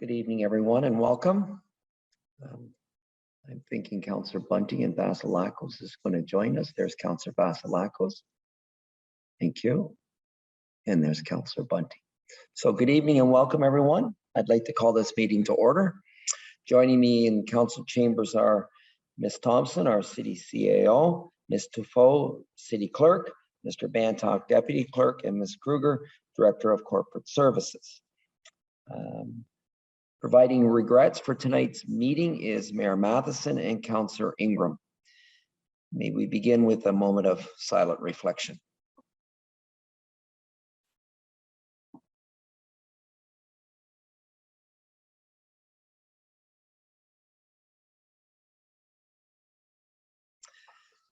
Good evening, everyone, and welcome. I'm thinking Councillor Bunting and Vasilakos is going to join us. There's Councillor Vasilakos. Thank you. And there's Councillor Bunting. So good evening and welcome, everyone. I'd like to call this meeting to order. Joining me in council chambers are Ms. Thompson, our city CAO, Ms. Tufo, city clerk, Mr. Bantock, deputy clerk, and Ms. Kruger, director of corporate services. Providing regrets for tonight's meeting is Mayor Matheson and Councillor Ingram. May we begin with a moment of silent reflection.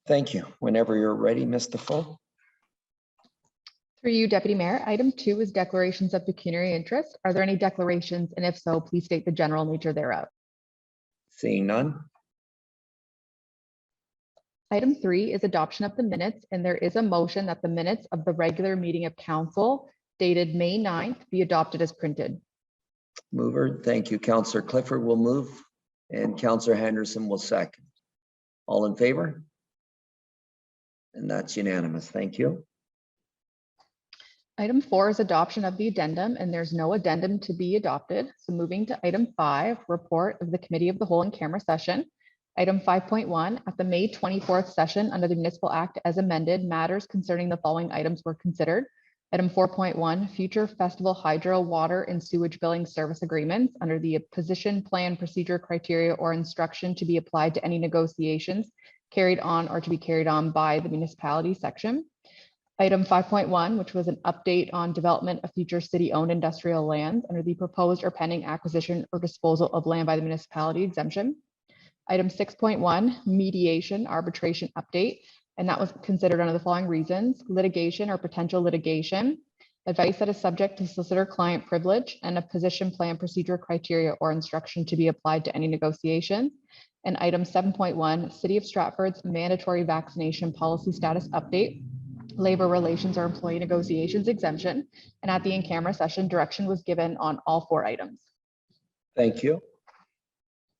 Thank you. Whenever you're ready, Ms. Defoe. Through you, Deputy Mayor, item 2 is declarations of pecuniary interest. Are there any declarations? And if so, please state the general nature thereof. Seeing none. Item 3 is adoption of the minutes, and there is a motion that the minutes of the regular meeting of council dated May 9th be adopted as printed. Mover, thank you. Councillor Clifford will move and Councillor Henderson will second. All in favor? And that's unanimous. Thank you. Item 4 is adoption of the addendum, and there's no addendum to be adopted. So moving to item 5, report of the Committee of the Whole in camera session. Item 5.1, at the May 24th session under the Municipal Act as amended, matters concerning the following items were considered. Item 4.1, future festival hydro, water, and sewage billing service agreements under the position, plan, procedure, criteria, or instruction to be applied to any negotiations carried on or to be carried on by the municipality section. Item 5.1, which was an update on development of future city-owned industrial lands under the proposed or pending acquisition or disposal of land by the municipality exemption. Item 6.1, mediation arbitration update, and that was considered under the following reasons: litigation or potential litigation, advice that is subject to solicitor-client privilege, and a position, plan, procedure, criteria, or instruction to be applied to any negotiations. And item 7.1, City of Stratford's mandatory vaccination policy status update, labor relations or employee negotiations exemption. And at the in-camera session, direction was given on all 4 items. Thank you.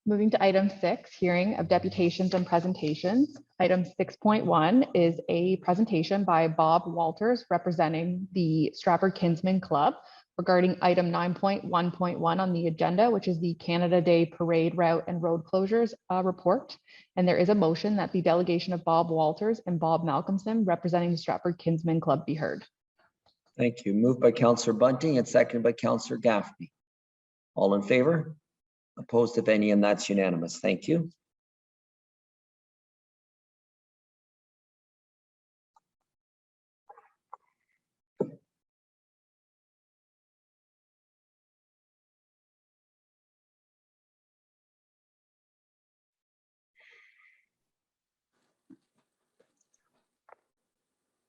Moving to item 6, hearing of deputations and presentations. Item 6.1 is a presentation by Bob Walters representing the Stratford Kinsman Club regarding item 9.1.1 on the agenda, which is the Canada Day Parade Route and Road Closures report. And there is a motion that the delegation of Bob Walters and Bob Malcolmson representing the Stratford Kinsman Club be heard. Thank you. Moved by Councillor Bunting and seconded by Councillor Gaffney. All in favor? Opposed, if any, and that's unanimous. Thank you.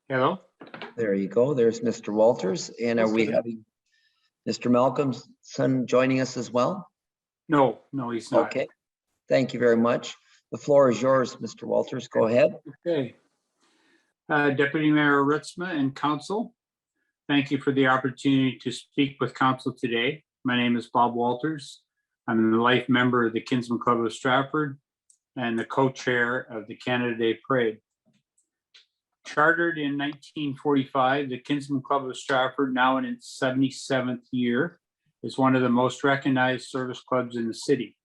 Hello. There you go. There's Mr. Walters. And are we having Mr. Malcolmson joining us as well? No, he's not. Okay. Thank you very much. The floor is yours, Mr. Walters. Go ahead. Okay. Deputy Mayor Ritzma and Council, thank you for the opportunity to speak with Council today. My name is Bob Walters. I'm a life member of the Kinsman Club of Stratford and the co-chair of the Canada Day Parade. Chartered in 1945, the Kinsman Club of Stratford, now in its 77th year, is one of the most recognized service clubs in the city.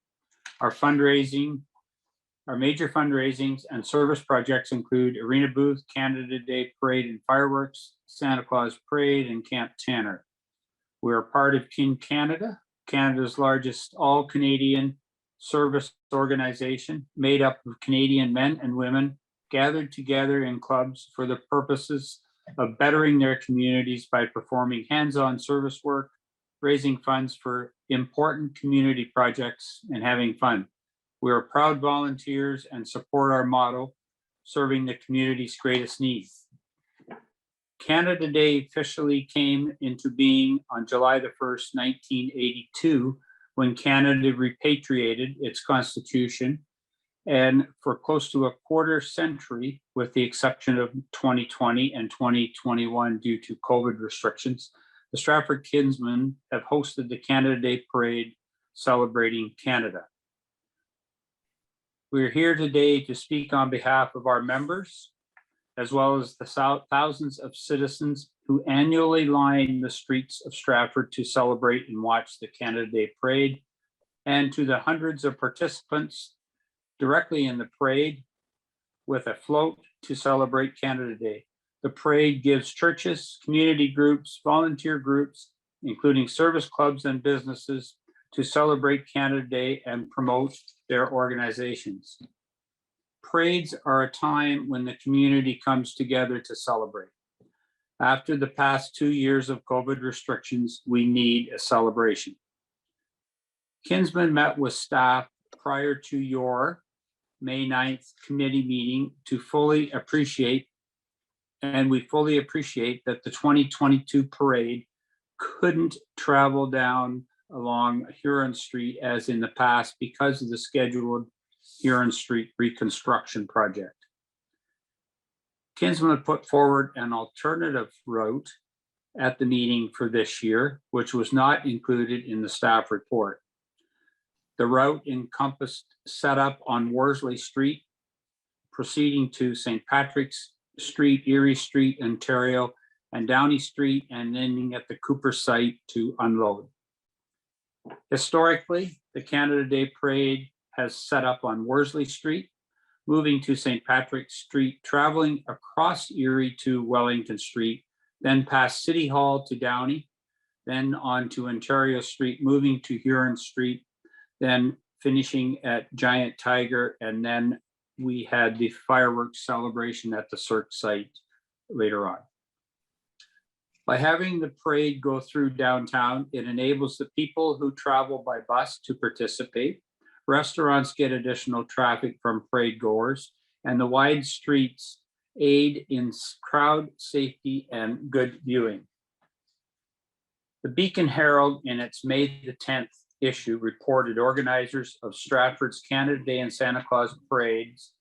Our major fundraisings and service projects include Arena Booth, Canada Day Parade and Fireworks, Santa Claus Parade, and Camp Tanner. We are part of Kin Canada, Canada's largest all-Canadian service organization made up of Canadian men and women gathered together in clubs for the purposes of bettering their communities by performing hands-on service work, raising funds for important community projects, and having fun. We are proud volunteers and support our motto, serving the community's greatest needs. Canada Day officially came into being on July the 1st, 1982, when Canada repatriated its constitution. And for close to a quarter century, with the exception of 2020 and 2021 due to COVID restrictions, the Stratford Kinsmen have hosted the Canada Day Parade Celebrating Canada. We're here today to speak on behalf of our members, as well as the thousands of citizens who annually line the streets of Stratford to celebrate and watch the Canada Day Parade, and to the hundreds of participants directly in the parade with a float to celebrate Canada Day. The parade gives churches, community groups, volunteer groups, including service clubs and businesses, to celebrate Canada Day and promote their organizations. Parades are a time when the community comes together to celebrate. After the past 2 years of COVID restrictions, we need a celebration. Kinsman met with staff prior to your May 9th committee meeting to fully appreciate, and we fully appreciate that the 2022 parade couldn't travel down along Huron Street as in the past because of the scheduled Huron Street reconstruction project. Kinsman put forward an alternative route at the meeting for this year, which was not included in the staff report. The route encompassed setup on Worsley Street, proceeding to St. Patrick's Street, Erie Street, Ontario, and Downey Street, and ending at the Cooper site to unload. Historically, the Canada Day Parade has set up on Worsley Street, moving to St. Patrick's Street, traveling across Erie to Wellington Street, then past City Hall to Downey, then on to Ontario Street, moving to Huron Street, then finishing at Giant Tiger, and then we had the fireworks celebration at the Cirque site later on. By having the parade go through downtown, it enables the people who travel by bus to participate. Restaurants get additional traffic from parade goers, and the wide streets aid in crowd safety and good viewing. The Beacon Herald, in its May the 10th issue, reported organizers of Stratford's Canada Day and Santa Claus parades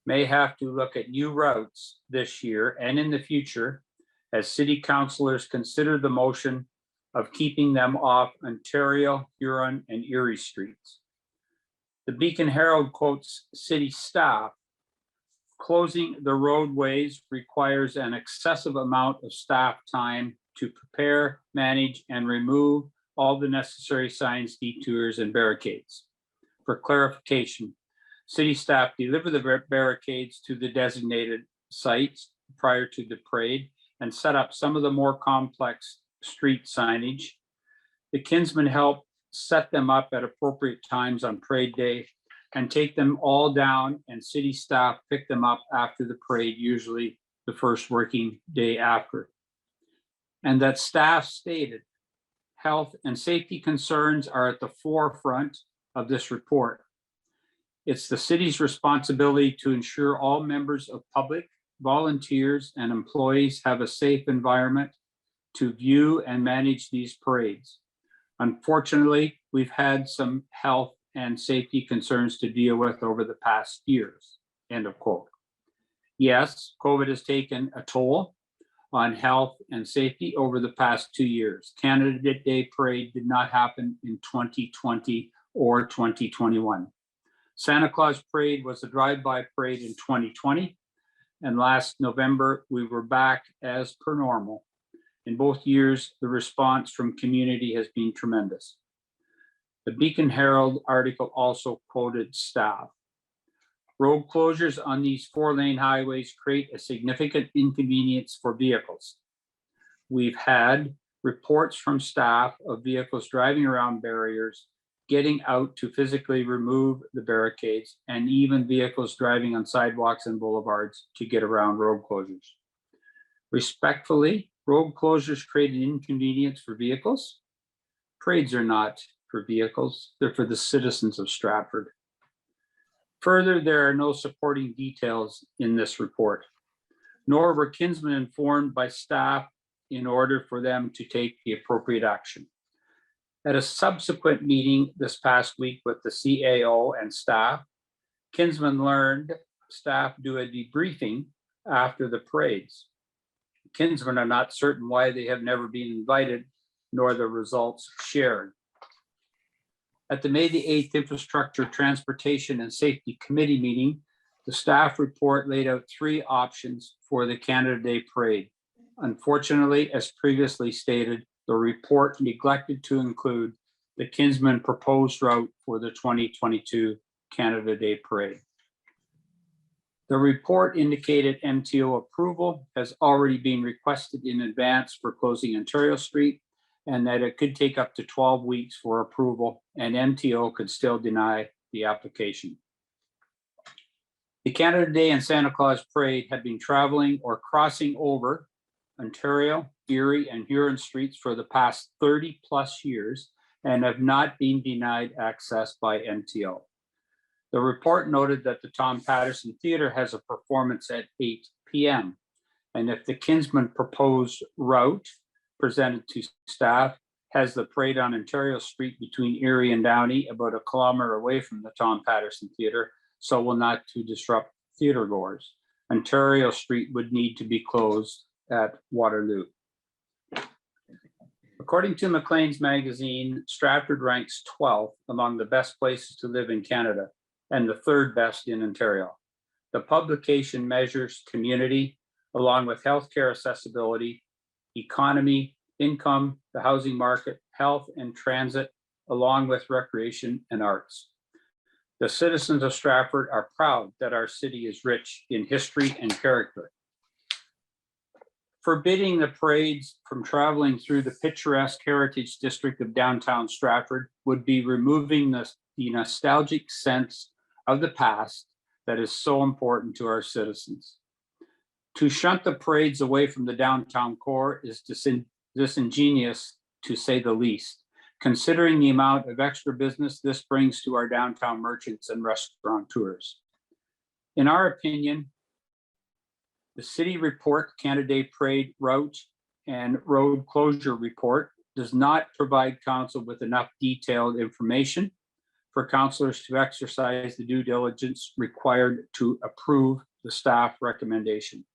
may have to look at new routes this year and in the future as city councilors consider the motion of keeping them off Ontario, Huron, and Erie streets. The Beacon Herald quotes city staff: closing the roadways requires an excessive amount of staff time to prepare, manage, and remove all the necessary signs, detours, and barricades. For clarification, city staff deliver the barricades to the designated sites prior to the parade and set up some of the more complex street signage. The Kinsmen help set them up at appropriate times on parade day and take them all down, and city staff pick them up after the parade, usually the first working day after. And that staff stated health and safety concerns are at the forefront of this report. It's the city's responsibility to ensure all members of public, volunteers, and employees have a safe environment to view and manage these parades. Unfortunately, we've had some health and safety concerns to deal with over the past years, end of quote. Yes, COVID has taken a toll on health and safety over the past 2 years. Canada Day Parade did not happen in 2020 or 2021. Santa Claus Parade was a drive-by parade in 2020. And last November, we were back as per normal. In both years, the response from community has been tremendous. The Beacon Herald article also quoted staff. Road closures on these 4-lane highways create a significant inconvenience for vehicles. We've had reports from staff of vehicles driving around barriers, getting out to physically remove the barricades, and even vehicles driving on sidewalks and boulevards to get around road closures. Respectfully, road closures create an inconvenience for vehicles. Parades are not for vehicles, they're for the citizens of Stratford. Further, there are no supporting details in this report, nor were Kinsmen informed by staff in order for them to take the appropriate action. At a subsequent meeting this past week with the CAO and staff, Kinsmen learned staff do a debriefing after the parades. Kinsmen are not certain why they have never been invited, nor the results shared. At the May the 8th Infrastructure, Transportation and Safety Committee meeting, the staff report laid out 3 options for the Canada Day Parade. Unfortunately, as previously stated, the report neglected to include the Kinsman proposed route for the 2022 Canada Day Parade. The report indicated MTO approval has already been requested in advance for closing Ontario Street, and that it could take up to 12 weeks for approval, and MTO could still deny the application. The Canada Day and Santa Claus Parade have been traveling or crossing over Ontario, Erie, and Huron streets for the past 30 plus years and have not been denied access by MTO. The report noted that the Tom Patterson Theatre has a performance at 8 p.m. And if the Kinsman proposed route presented to staff has the parade on Ontario Street between Erie and Downey, about a kilometer away from the Tom Patterson Theatre, so will not to disrupt theatre goers. Ontario Street would need to be closed at Waterloo. According to Maclean's magazine, Stratford ranks 12th among the best places to live in Canada and the 3rd best in Ontario. The publication measures community along with healthcare accessibility, economy, income, the housing market, health and transit, along with recreation and arts. The citizens of Stratford are proud that our city is rich in history and character. Forbidding the parades from traveling through the picturesque heritage district of downtown Stratford would be removing the nostalgic sense of the past that is so important to our citizens. To shunt the parades away from the downtown core is disingenuous, to say the least, considering the amount of extra business this brings to our downtown merchants and restaurateurs. In our opinion, the city report, Canada Day Parade route and road closure report does not provide council with enough detailed information for councillors to exercise the due diligence required to approve the staff recommendation.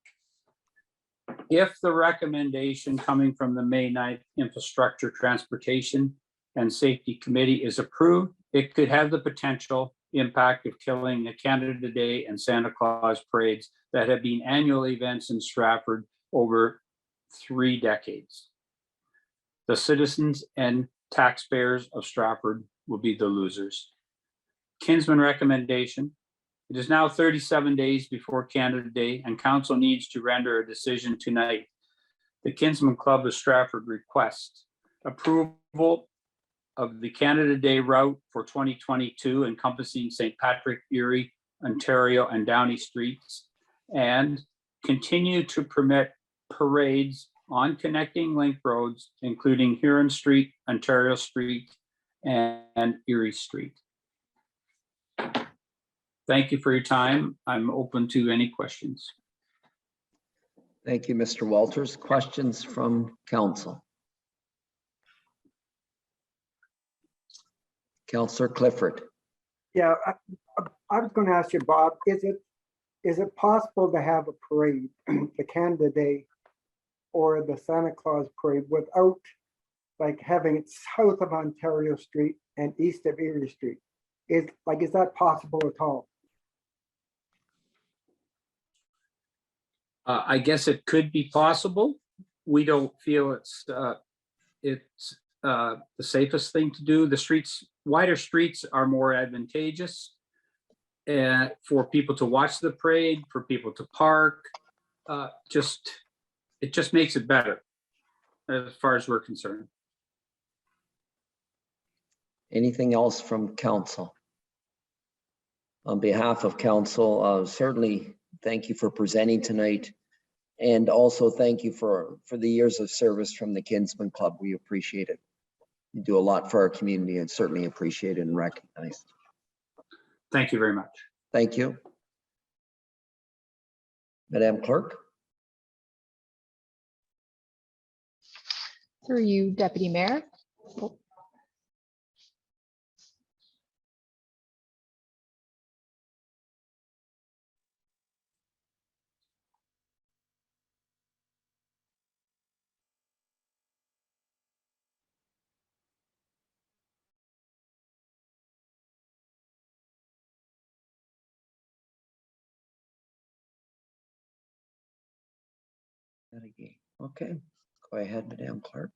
If the recommendation coming from the May 9th Infrastructure, Transportation and Safety Committee is approved, it could have the potential impact of killing the Canada Day and Santa Claus parades that have been annual events in Stratford over 3 decades. The citizens and taxpayers of Stratford will be the losers. Kinsman recommendation. It is now 37 days before Canada Day and council needs to render a decision tonight. The Kinsman Club of Stratford requests approval of the Canada Day route for 2022 encompassing St. Patrick, Erie, Ontario, and Downey streets, and continue to permit parades on connecting link roads, including Huron Street, Ontario Street, and Erie Street. Thank you for your time. I'm open to any questions. Thank you, Mr. Walters. Questions from council? Councillor Clifford. Yeah, I was going to ask you, Bob, is it possible to have a parade, the Canada Day or the Santa Claus parade, without like having it south of Ontario Street and east of Erie Street? Is that possible at all? I guess it could be possible. We don't feel it's the safest thing to do. The streets, wider streets are more advantageous for people to watch the parade, for people to park. It just makes it better as far as we're concerned. Anything else from council? On behalf of council, certainly thank you for presenting tonight. And also thank you for the years of service from the Kinsman Club. We appreciate it. You do a lot for our community and certainly appreciate it and recognize. Thank you very much. Thank you. Madam Clerk. Through you, Deputy Mayor. Okay, go ahead, Madam Clerk.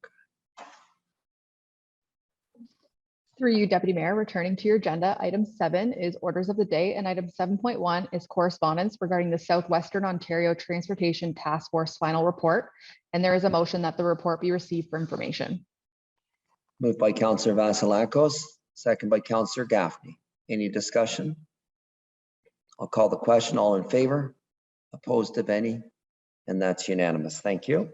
Through you, Deputy Mayor, returning to your agenda, item 7 is orders of the day, and item 7.1 is correspondence regarding the Southwestern Ontario Transportation Task Force final report. And there is a motion that the report be received for information. Moved by Councillor Vasilakos, second by Councillor Gaffney. Any discussion? I'll call the question. All in favor? Opposed, if any? And that's unanimous. Thank you.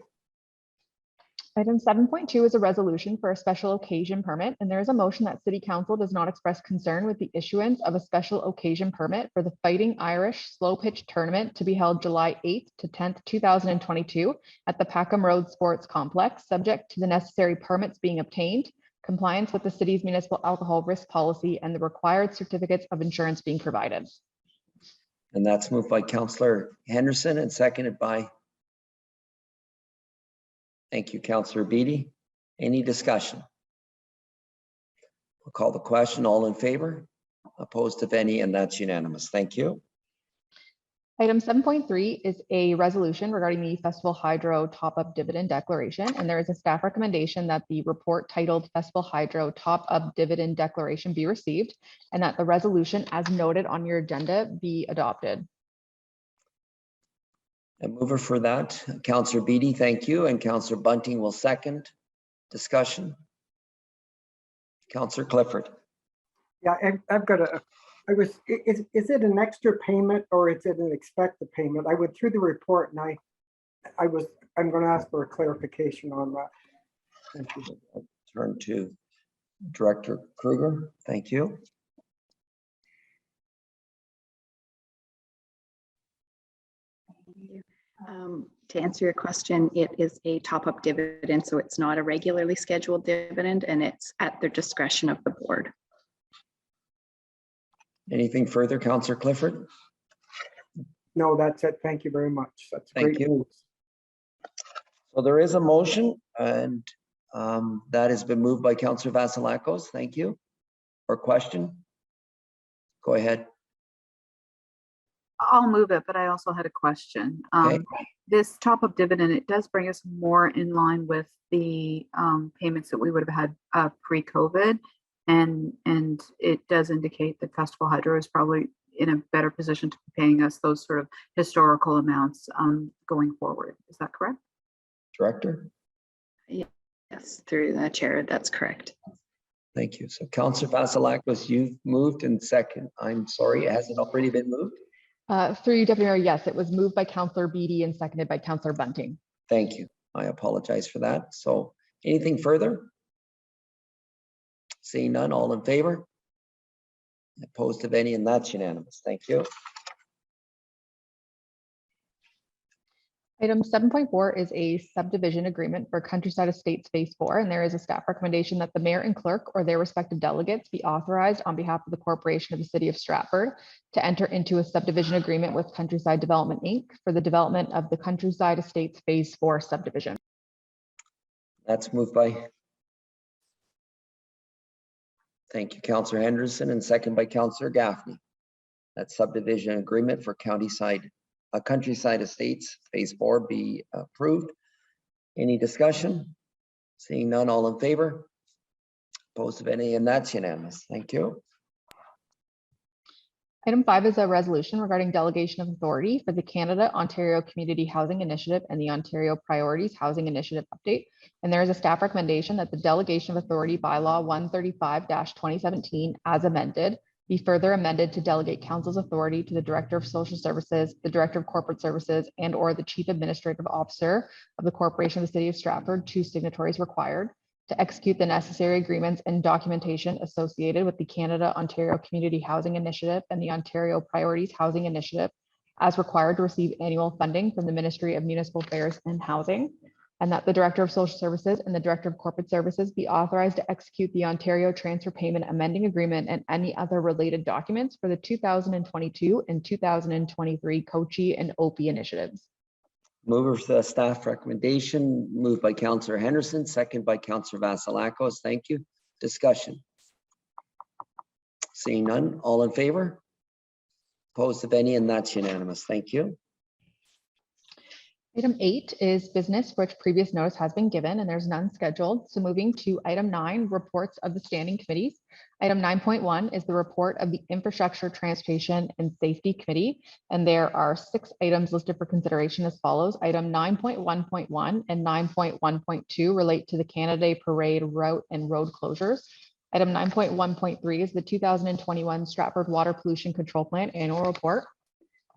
Item 7.2 is a resolution for a special occasion permit, and there is a motion that City Council does not express concern with the issuance of a special occasion permit for the Fighting Irish Slow Pitch Tournament to be held July 8th to 10th, 2022 at the Packham Road Sports Complex, subject to the necessary permits being obtained, compliance with the city's municipal alcohol risk policy, and the required certificates of insurance being provided. And that's moved by Councillor Henderson and seconded by, thank you, Councillor Beatty. Any discussion? I'll call the question. All in favor? Opposed, if any? And that's unanimous. Thank you. Item 7.3 is a resolution regarding the Festival Hydro top-up dividend declaration, and there is a staff recommendation that the report titled Festival Hydro top-up dividend declaration be received, and that the resolution as noted on your agenda be adopted. A mover for that, Councillor Beatty, thank you. And Councillor Bunting will second. Discussion. Councillor Clifford. Yeah, I've got is it an extra payment or is it an expected payment? I went through the report and I'm going to ask for a clarification on that. Thank you. Turn to Director Kruger. Thank you. To answer your question, it is a top-up dividend, so it's not a regularly scheduled dividend, and it's at the discretion of the board. Anything further, Councillor Clifford? No, that's it. Thank you very much. That's Thank great you. news. So there is a motion, and that has been moved by Councillor Vasilakos. Thank you. Or question? Go ahead. I'll move it, but I also had a question. Okay. This top-up dividend, it does bring us more in line with the payments that we would have had pre-COVID, and it does indicate that Festival Hydro is probably in a better position to be paying us those sort of historical amounts going forward. Is that correct? Director? Yes, through the chair, that's correct. Thank you. So Councillor Vasilakos, you've moved and second. I'm sorry, has it already been moved? Through you, Deputy Mayor, yes, it was moved by Councillor Beatty and seconded by Councillor Bunting. Thank you. I apologize for that. So anything further? Seeing none, all in favor? Opposed, if any? And that's unanimous. Thank you. Item 7.4 is a subdivision agreement for Countryside Estates Phase 4, and there is a staff recommendation that the mayor and clerk or their respective delegates be authorized on behalf of the corporation of the city of Stratford to enter into a subdivision agreement with Countryside Development Inc. for the development of the Countryside Estates Phase 4 subdivision. That's moved by, thank you, Councillor Henderson, and second by Councillor Gaffney. That subdivision agreement for Countryside Estates Phase 4 be approved. Any discussion? Seeing none, all in favor? Opposed, of any? And that's unanimous. Thank you. Item 5 is a resolution regarding delegation of authority for the Canada Ontario Community Housing Initiative and the Ontario Priorities Housing Initiative update. And there is a staff recommendation that the delegation of authority bylaw 135-2017 as amended be further amended to delegate council's authority to the Director of Social Services, the Director of Corporate Services, and or the Chief Administrative Officer of the Corporation of the City of Stratford, 2 signatories required, to execute the necessary agreements and documentation associated with the Canada Ontario Community Housing Initiative and the Ontario Priorities Housing Initiative as required to receive annual funding from the Ministry of Municipal Affairs and Housing, and that the Director of Social Services and the Director of Corporate Services be authorized to execute the Ontario Transfer Payment Amending Agreement and any other related documents for the 2022 and 2023 COCHI and OPI initiatives. Mover for the staff recommendation, moved by Councillor Henderson, second by Councillor Vasilakos. Thank you. Discussion. Seeing none, all in favor? Opposed, if any? And that's unanimous. Thank you. Item 8 is business for which previous notice has been given and there's none scheduled. So moving to item 9, reports of the standing committees. Item 9.1 is the report of the Infrastructure, Transportation and Safety Committee. And there are 6 items listed for consideration as follows. Item 9.1.1 and 9.1.2 relate to the Canada Day Parade route and road closures. Item 9.1.3 is the 2021 Stratford Water Pollution Control Plan Annual Report.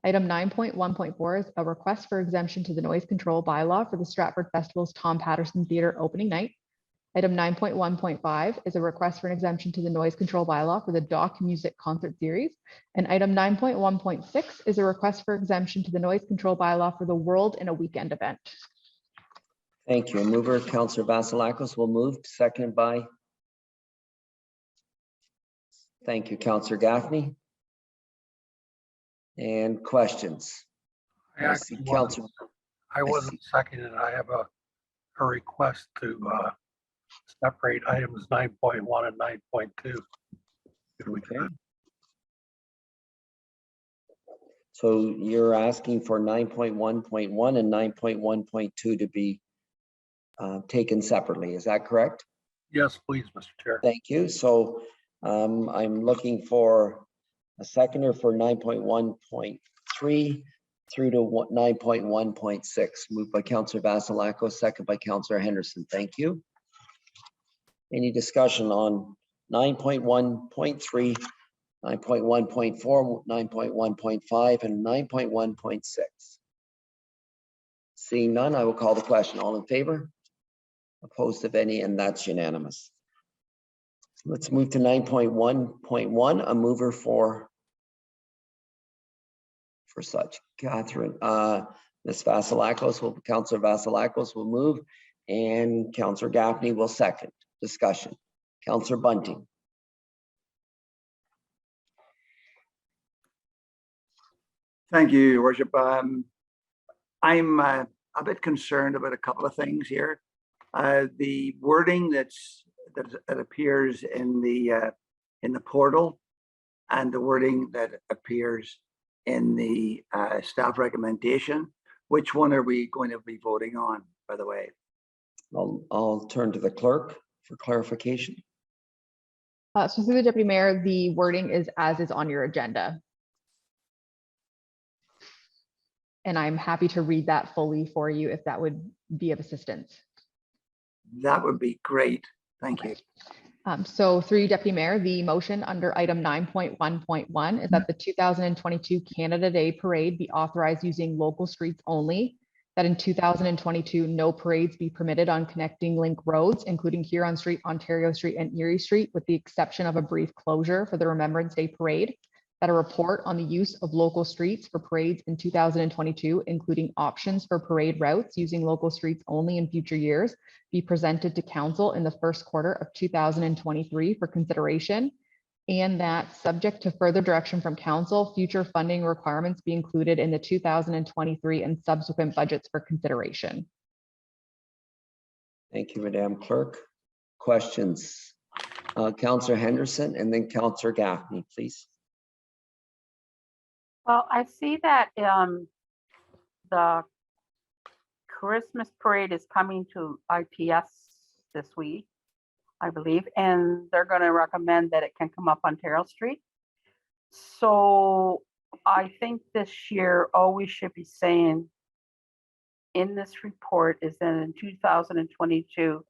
Item 9.1.4 is a request for exemption to the noise control bylaw for the Stratford Festival's Tom Patterson Theatre opening night. Item 9.1.5 is a request for an exemption to the noise control bylaw for the Dock Music Concert Series. And item 9.1.6 is a request for exemption to the noise control bylaw for the World in a Weekend event. Thank you. Mover, Councillor Vasilakos will move, seconded by. Thank you, Councillor Gaffney. And questions? I I actually see wasn't, Councillor. I wasn't seconded. I have a request to separate items 9.1 and 9.2. If we Okay. could. So you're asking for 9.1.1 and 9.1.2 to be taken separately. Is that correct? Yes, please, Mr. Chair. Thank you. So I'm looking for a seconder for 9.1.3 through to 9.1.6. Moved by Councillor Vasilakos, second by Councillor Henderson. Thank you. Any discussion on 9.1.3, 9.1.4, 9.1.5, and 9.1.6? Seeing none, I will call the question. All in favor? Opposed, if any, and that's unanimous. Let's move to 9.1.1, a mover for such. Catherine, Ms. Vasilakos will, Councillor Vasilakos will move, and Councillor Gaffney will second. Discussion. Councillor Bunting. Thank you, Your Worship. I'm a bit concerned about a couple of things here. The wording that appears in the portal, and the wording that appears in the staff recommendation. Which one are we going to be voting on, by the way? I'll turn to the clerk for clarification. So through the Deputy Mayor, the wording is as is on your agenda. And I'm happy to read that fully for you if that would be of assistance. That would be great. Thank you. So through you, Deputy Mayor, the motion under item 9.1.1 is that the 2022 Canada Day Parade be authorized using local streets only, that in 2022, no parades be permitted on connecting link roads, including Huron Street, Ontario Street, and Erie Street, with the exception of a brief closure for the Remembrance Day Parade, that a report on the use of local streets for parades in 2022, including options for parade routes using local streets only in future years, be presented to Council in the first quarter of 2023 for consideration, and that subject to further direction from Council, future funding requirements be included in the 2023 and subsequent budgets for consideration. Thank you, Madam Clerk. Questions? Councillor Henderson and then Councillor Gaffney, please. Well, I see that the Christmas parade is coming to IPS this week, I believe, and they're going to recommend that it can come up Ontario Street. So I think this year, all we should be saying in this report is that in 2022,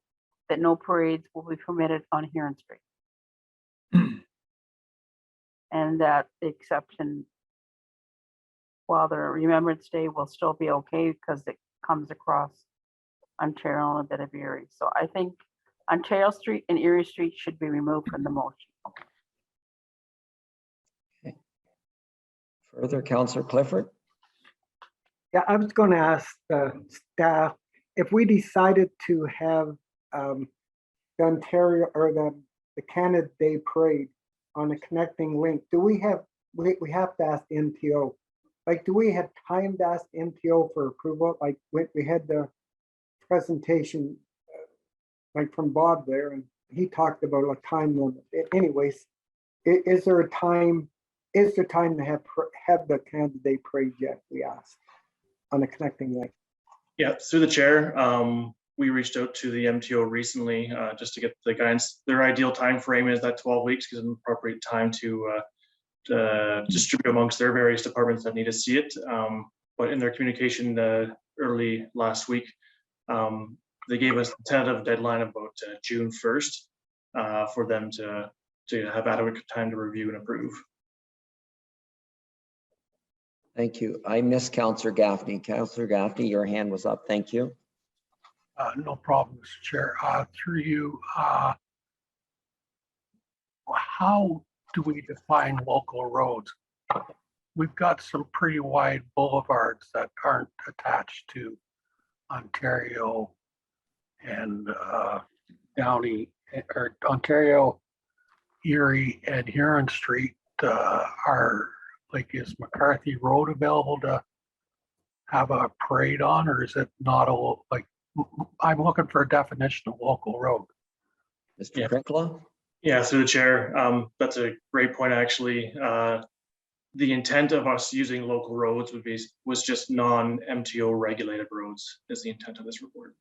that no parades will be permitted on Huron Street. And that the exception, while the Remembrance Day will still be okay because it comes across Ontario and a bit of Erie. So I think Ontario Street and Erie Street should be removed from the motion. Okay. Further, Councillor Clifford. Yeah, I was going to ask the staff if we decided to have the Ontario or the Canada Day Parade on a connecting link. Do we have we have to ask MTO? Like, do we have time to ask MTO for approval? Like, we had the presentation, like from Bob there, and he talked about a time limit. Anyways, is there a time? Is there time to have the Canada Day Parade yet? We asked on a connecting link. Yeah, through the chair, we reached out to the MTO recently just to get the guidance. Their ideal time frame is that 12 weeks is an appropriate time to distribute amongst their various departments that need to see it. But in their communication early last week, they gave us a tentative deadline about June 1st for them to have adequate time to review and approve. Thank you. I missed Councillor Gaffney. Councillor Gaffney, your hand was up. Thank you. No problem, Mr. Chair. Through you, how do we define local roads? We've got some pretty wide boulevards that aren't attached to Ontario and Downey, or Ontario, Erie, and Huron Street. Are like, is McCarthy Road available to have a parade on, or is it not a, like, I'm looking for a definition of local road. Mr. Yeah. Crinkla? Yeah, through the chair, that's a great point, actually. The intent of us using local roads was just non-MTO regulated roads is the intent of this report.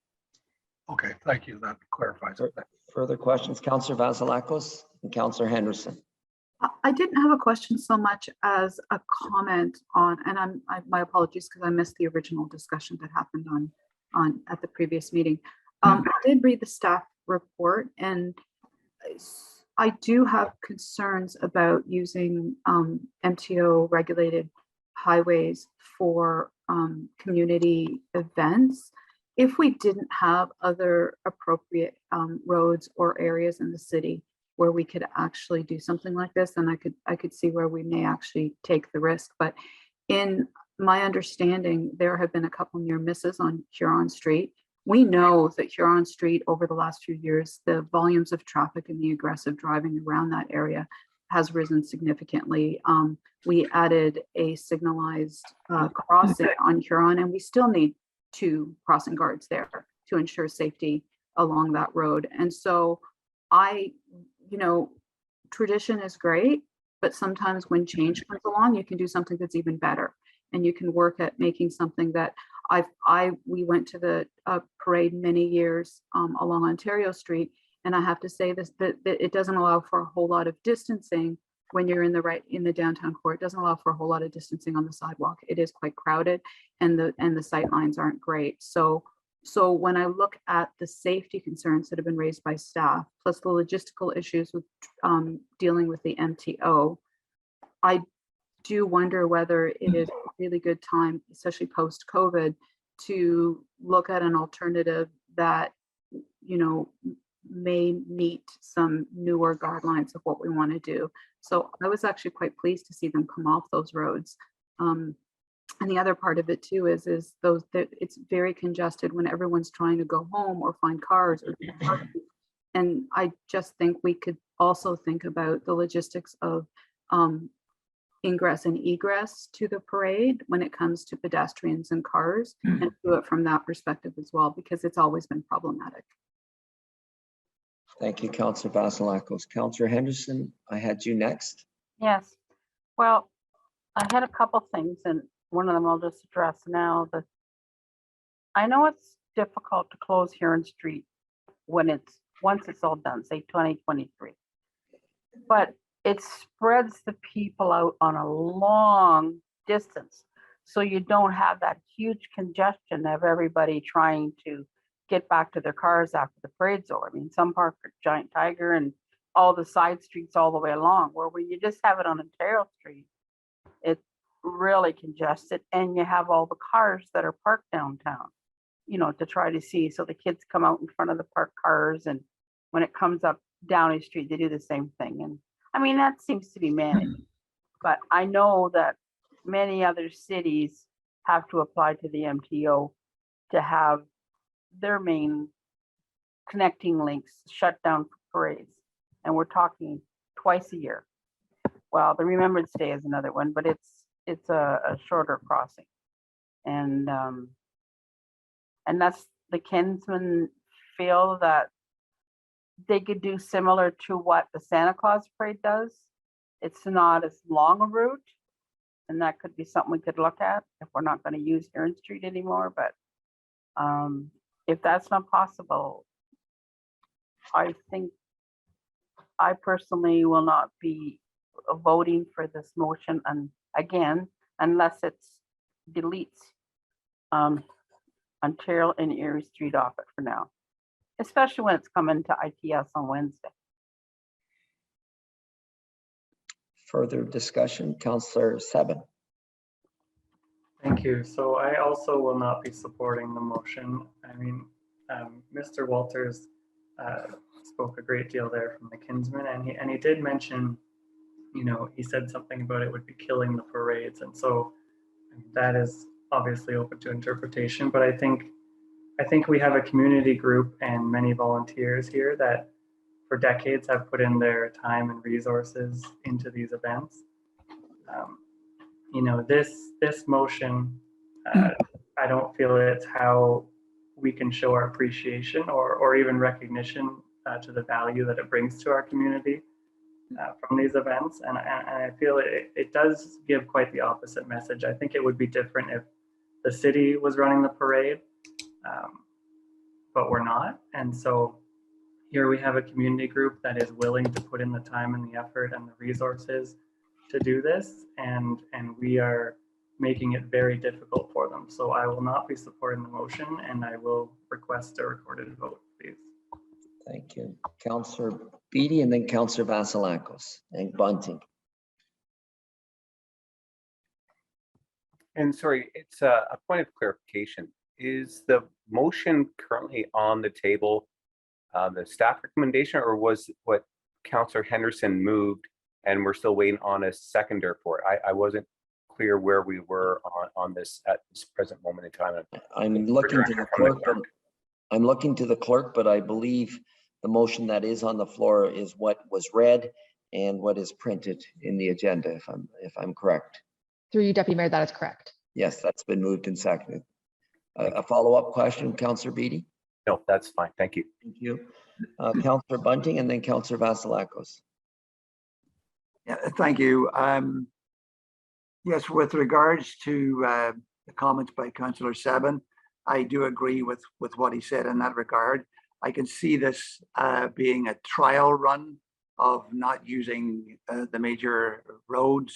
Okay, thank you. That clarifies it. Further questions, Councillor Vasilakos and Councillor Henderson? I didn't have a question so much as a comment on, and my apologies because I missed the original discussion that happened on at the previous meeting. I did read the staff report, and I do have concerns about using MTO regulated highways for community events. If we didn't have other appropriate roads or areas in the city where we could actually do something like this, then I could see where we may actually take the risk. But in my understanding, there have been a couple near misses on Huron Street. We know that Huron Street over the last few years, the volumes of traffic and the aggressive driving around that area has risen significantly. We added a signalized crossing on Huron, and we still need 2 crossing guards there to ensure safety along that road. And so tradition is great, but sometimes when change comes along, you can do something that's even better. And you can work at making something that we went to the parade many years along Ontario Street, and I have to say this, that it doesn't allow for a whole lot of distancing when you're in the downtown core. It doesn't allow for a whole lot of distancing on the sidewalk. It is quite crowded, and the sight lines aren't great. So when I look at the safety concerns that have been raised by staff, plus the logistical issues with dealing with the MTO, I do wonder whether it is a really good time, especially post-COVID, to look at an alternative that, may meet some newer guidelines of what we want to do. So I was actually quite pleased to see them come off those roads. And the other part of it too is it's very congested when everyone's trying to go home or find cars or and I just think we could also think about the logistics of ingress and egress to the parade when it comes to pedestrians and cars, and do it from that perspective as well, because it's always been problematic. Thank you, Councillor Vasilakos. Councillor Henderson, I had you next. Yes. Well, I had a couple things, and one of them I'll just address now. I know it's difficult to close Huron Street once it's all done, say 2023, but it spreads the people out on a long distance. So you don't have that huge congestion of everybody trying to get back to their cars after the parade's over. I mean, some park at Giant Tiger and all the side streets all the way along, where when you just have it on Ontario Street, it's really congested, and you have all the cars that are parked downtown, to try to see. So the kids come out in front of the parked cars, and when it comes up Downey Street, they do the same thing. And I mean, that seems to be managed, but I know that many other cities have to apply to the MTO to have their main connecting links shut down for parades. And we're talking twice a year. Well, the Remembrance Day is another one, but it's a shorter crossing. And that's the Kinsmen feel that they could do similar to what the Santa Claus parade does. It's not as long a route, and that could be something we could look at if we're not going to use Huron Street anymore. But If that's not possible, I think I personally will not be voting for this motion, and again, unless it's deletes Ontario and Erie Street off it for now, especially when it's coming to ITS on Wednesday. Further discussion, Councillor Seven. Thank you. So I also will not be supporting the motion. I mean, Mr. Walters spoke a great deal there from the Kinsman, and he did mention, you know, he said something about it would be killing the parades, and so that is obviously open to interpretation. But I think we have a community group and many volunteers here that for decades have put in their time and resources into these events. You know, this motion, I don't feel it's how we can show our appreciation or even recognition to the value that it brings to our community from these events. And I feel it does give quite the opposite message. I think it would be different if the city was running the parade, but we're not. And so here we have a community group that is willing to put in the time and the effort and the resources to do this, and we are making it very difficult for them. So I will not be supporting the motion, and I will request a recorded vote, please. Thank you. Councillor Beatty and then Councillor Vasilakos and Bunting. And sorry, it's a point of clarification. Is the motion currently on the table the staff recommendation, or was what Councillor Henderson moved and we're still waiting on a seconder for it? I wasn't clear where we were on this at this present moment in time. I'm looking to the clerk. I'm looking to the clerk, but I believe the motion that is on the floor is what was read and what is printed in the agenda, if I'm correct. Through you, Deputy Mayor, that is correct. Yes, that's been moved and seconded. A follow-up question, Councillor Beatty? No, that's fine. Thank you. Thank you. Councillor Bunting and then Councillor Vasilakos. Yeah, thank you. Yes, with regards to the comments by Councillor Seven, I do agree with what he said in that regard. I can see this being a trial run of not using the major roads,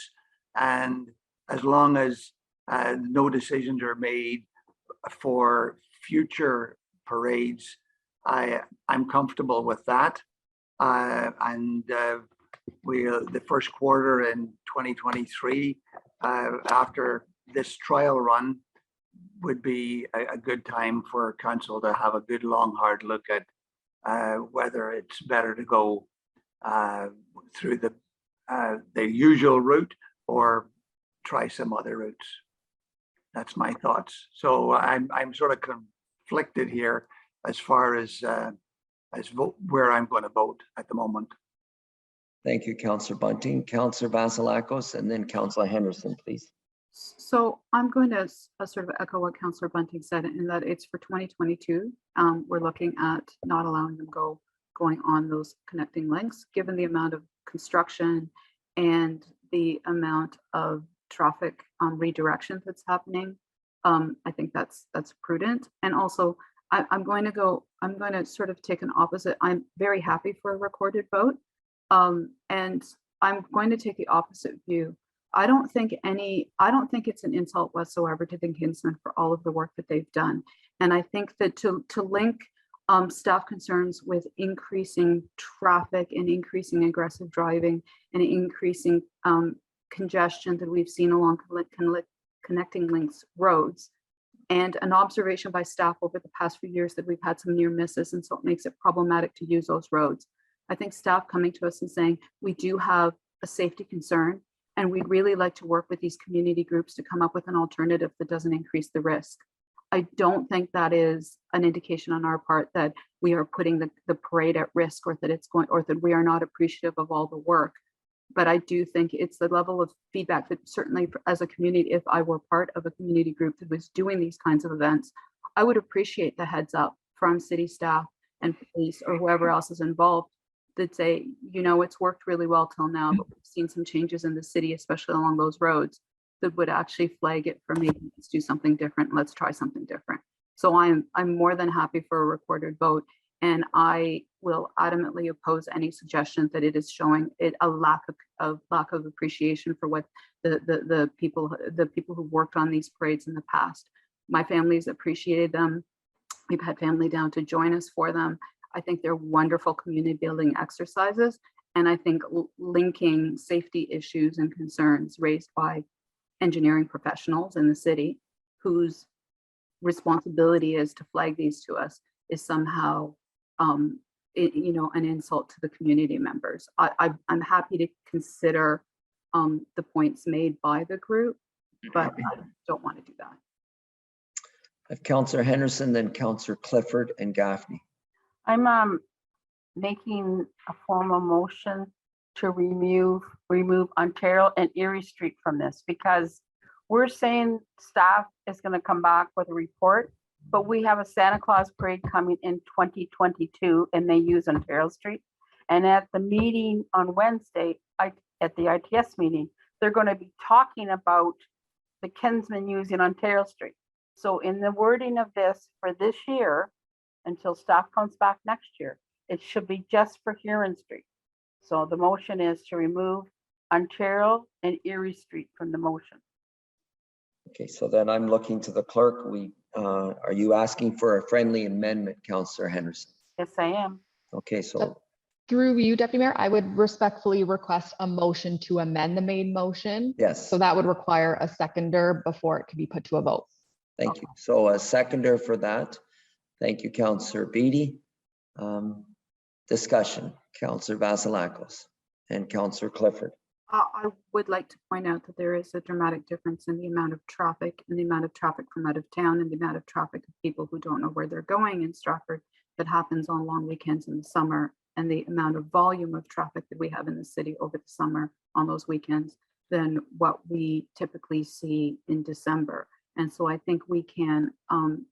and as long as no decisions are made for future parades, I'm comfortable with that. The first quarter in 2023, after this trial run, would be a good time for council to have a good long hard look at whether it's better to go through the usual route or try some other routes. That's my thoughts. So I'm sort of conflicted here as far as where I'm going to vote at the moment. Thank you, Councillor Bunting. Councillor Vasilakos and then Councillor Henderson, please. So I'm going to sort of echo what Councillor Bunting said, in that it's for 2022. We're looking at not allowing them going on those connecting links, given the amount of construction and the amount of traffic redirection that's happening. I think that's prudent. And also, I'm going to sort of take an opposite. I'm very happy for a recorded vote. And I'm going to take the opposite view. I don't think it's an insult whatsoever to the Kinsmen for all of the work that they've done. And I think that to link staff concerns with increasing traffic and increasing aggressive driving and increasing congestion that we've seen along connecting links roads, and an observation by staff over the past few years that we've had some near misses, and so it makes it problematic to use those roads. I think staff coming to us and saying, we do have a safety concern, and we'd really like to work with these community groups to come up with an alternative that doesn't increase the risk. I don't think that is an indication on our part that we are putting the parade at risk, or that we are not appreciative of all the work. But I do think it's the level of feedback that certainly as a community, if I were part of a community group that was doing these kinds of events, I would appreciate the heads up from city staff and police or whoever else is involved that say, you know, it's worked really well till now, but we've seen some changes in the city, especially along those roads, that would actually flag it for maybe let's do something different. Let's try something different. So I'm more than happy for a recorded vote. And I will adamantly oppose any suggestions that it is showing it a lack of appreciation for what the people who worked on these parades in the past. My family's appreciated them. We've had family down to join us for them. I think they're wonderful community building exercises. And I think linking safety issues and concerns raised by engineering professionals in the city, whose responsibility is to flag these to us, is somehow you know, an insult to the community members. I'm happy to consider the points made by the group, but I don't want to do that. I have Councillor Henderson, then Councillor Clifford and Gaffney. I'm making a formal motion to remove Ontario and Erie Street from this, because we're saying staff is going to come back with a report, but we have a Santa Claus parade coming in 2022 and they use Ontario Street. And at the meeting on Wednesday, at the ITS meeting, they're going to be talking about the Kinsmen using Ontario Street. So in the wording of this for this year, until staff comes back next year, it should be just for Huron Street. So the motion is to remove Ontario and Erie Street from the motion. Okay, so then I'm looking to the clerk. Are you asking for a friendly amendment, Councillor Henderson? Yes, I am. Okay, so Through you, Deputy Mayor, I would respectfully request a motion to amend the main motion. yes, So that would require a seconder before it can be put to a vote. thank you. So a seconder for that. Thank you, Councillor Beatty. Discussion, Councillor Vasilakos and Councillor Clifford. I would like to point out that there is a dramatic difference in the amount of traffic and the amount of traffic from out of town and the amount of traffic of people who don't know where they're going in Stratford that happens on long weekends in the summer, and the amount of volume of traffic that we have in the city over the summer on those weekends than what we typically see in December. And so I think we can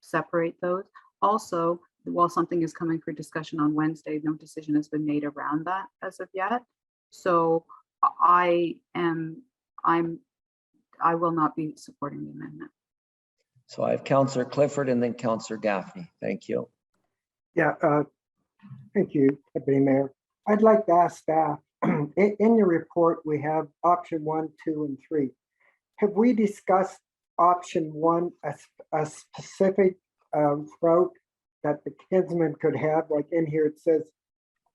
separate those. Also, while something is coming for discussion on Wednesday, no decision has been made around that as of yet. So I will not be supporting the amendment. So I have Councillor Clifford and then Councillor Gaffney. Thank you. Yeah, thank you, Deputy Mayor. I'd like to ask staff, in your report, we have option 1, 2, and 3. Have we discussed option 1, a specific route that the Kinsmen could have? Like in here, it says,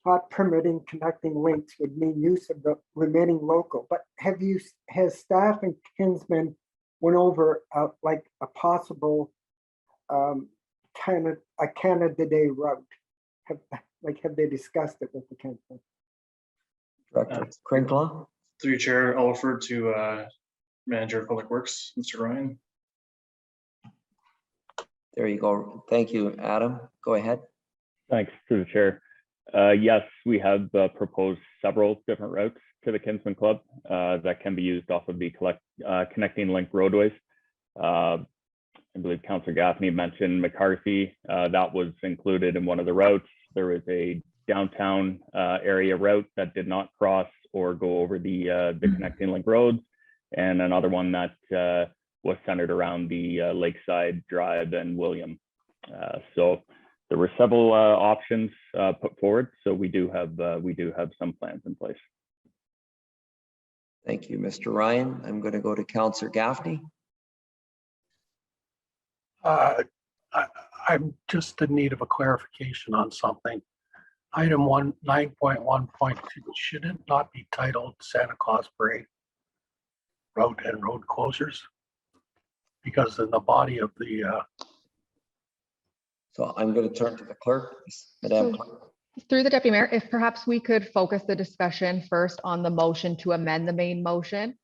not permitting connecting links would mean use of the remaining local. But has staff and Kinsmen went over like a possible Canada Day route? Have they discussed it with the Kinsmen? Director Crinkla. Through your chair, I'll refer to Manager of Public Works, Mr. Ryan. There you go. Thank you, Adam. Go ahead. Thanks, through the chair. Yes, we have proposed several different routes to the Kinsmen Club that can be used off of the connecting link roadways. I believe Councillor Gaffney mentioned McCarthy. That was included in one of the routes. There was a downtown area route that did not cross or go over the connecting link roads, and another one that was centered around the Lakeside Drive and William. So there were several options put forward. So we do have some plans in place. Thank you, Mr. Ryan. I'm going to go to Councillor Gaffney. I'm just in need of a clarification on something. Item 9.1.2, should it not be titled Santa Claus Parade Route and Road Closures? Because in the body of the So I'm going to turn to the clerk. Madam Clerk. Through the Deputy Mayor, if perhaps we could focus the discussion first on the motion to amend the main motion.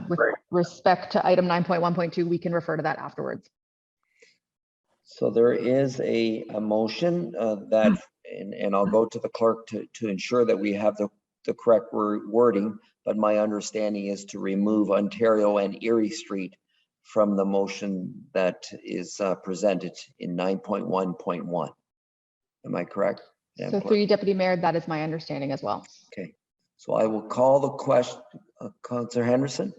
With respect to item 9.1.2, we can refer to that afterwards. So there is a motion that, and I'll go to the clerk to ensure that we have the correct wording, but my understanding is to remove Ontario and Erie Street from the motion that is presented in 9.1.1. Am I correct? So through you, Deputy Mayor, that is my understanding as well. Okay, so I will call the question. Councillor Henderson.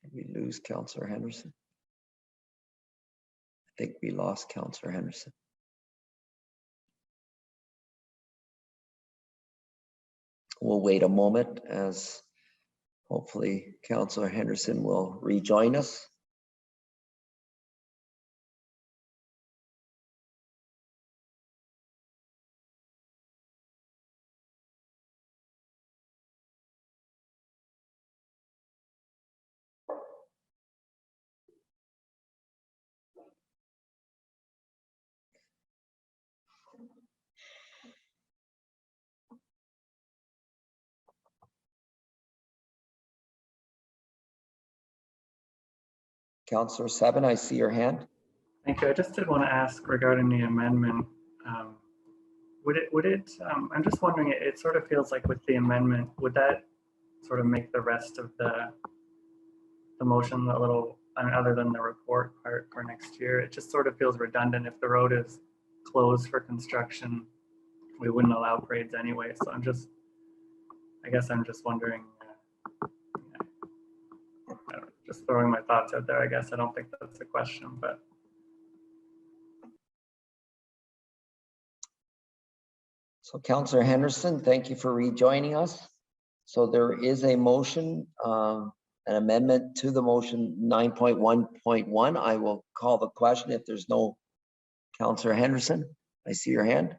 Did we lose lose Councillor Henderson? I think we lost Councillor Henderson. We'll wait a moment as hopefully Councillor Henderson will rejoin us. Councillor Seven, I see your hand. Thank you. I just did want to ask regarding the amendment. I'm just wondering, it sort of feels like with the amendment, would that sort of make the rest of the motion a little, I mean, other than the report part for next year, it just sort of feels redundant. If the road is closed for construction, we wouldn't allow parades anyway. So I guess I'm just wondering, just throwing my thoughts out there. I guess I don't think that's a question, but. So Councillor Henderson, thank you for rejoining us. So there is a motion, an amendment to the motion 9.1.1. I will call the question if there's no Councillor Henderson. I see your hand.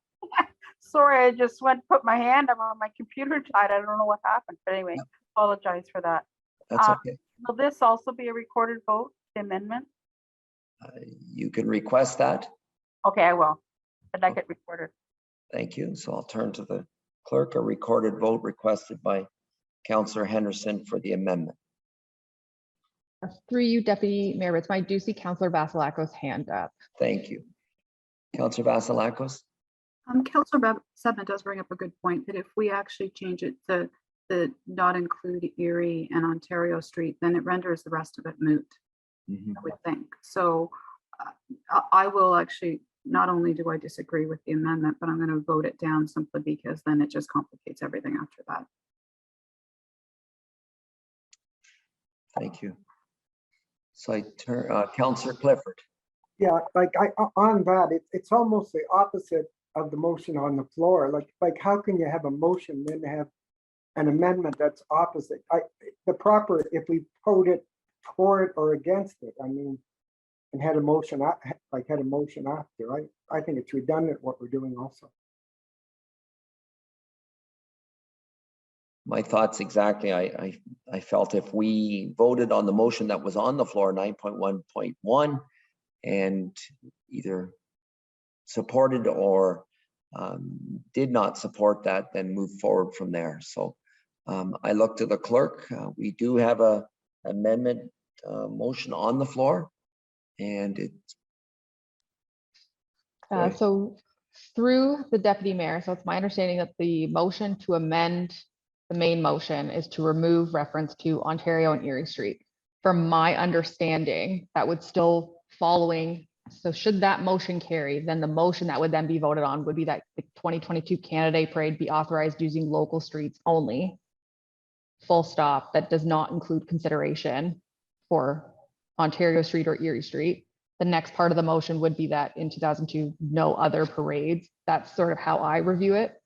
Sorry, I just went to put my hand up on my computer died. I don't know what happened, but anyway, apologize for that. That's okay. Will this also be a recorded vote, the amendment? You can request that. Okay, I will. I'd like it recorded. Thank you. So I'll turn to the clerk. A recorded vote requested by Councillor Henderson for the amendment. Through you, Deputy Mayor Ritz, I do see Councillor Vasilakos' hand up. Thank you. Councillor Vasilakos. Councillor Seven does bring up a good point that if we actually change it to not include Erie and Ontario Street, then it renders the rest of it moot, I would think. So I will actually, not only do I disagree with the amendment, but I'm going to vote it down simply because then it just complicates everything after that. Thank you. So I turn, Councillor Clifford. Yeah, like on that, it's almost the opposite of the motion on the floor. Like how can you have a motion then have an amendment that's opposite? If we vote it for it or against it, I mean, and had a motion, had a motion after, I think it's redundant what we're doing also. My thoughts exactly. I felt if we voted on the motion that was on the floor, 9.1.1, and either supported or did not support that, then move forward from there. So I look to the clerk. We do have a amendment motion on the floor, and it's so through the Deputy Mayor, so it's my understanding that the motion to amend the main motion is to remove reference to Ontario and Erie Street. From my understanding, that would still following. So should that motion carry, then the motion that would then be voted on would be that the 2022 Canada Day Parade be authorized using local streets only. Full stop. That does not include consideration for Ontario Street or Erie Street. The next part of the motion would be that in 2002, no other parades. That's sort of how I review it.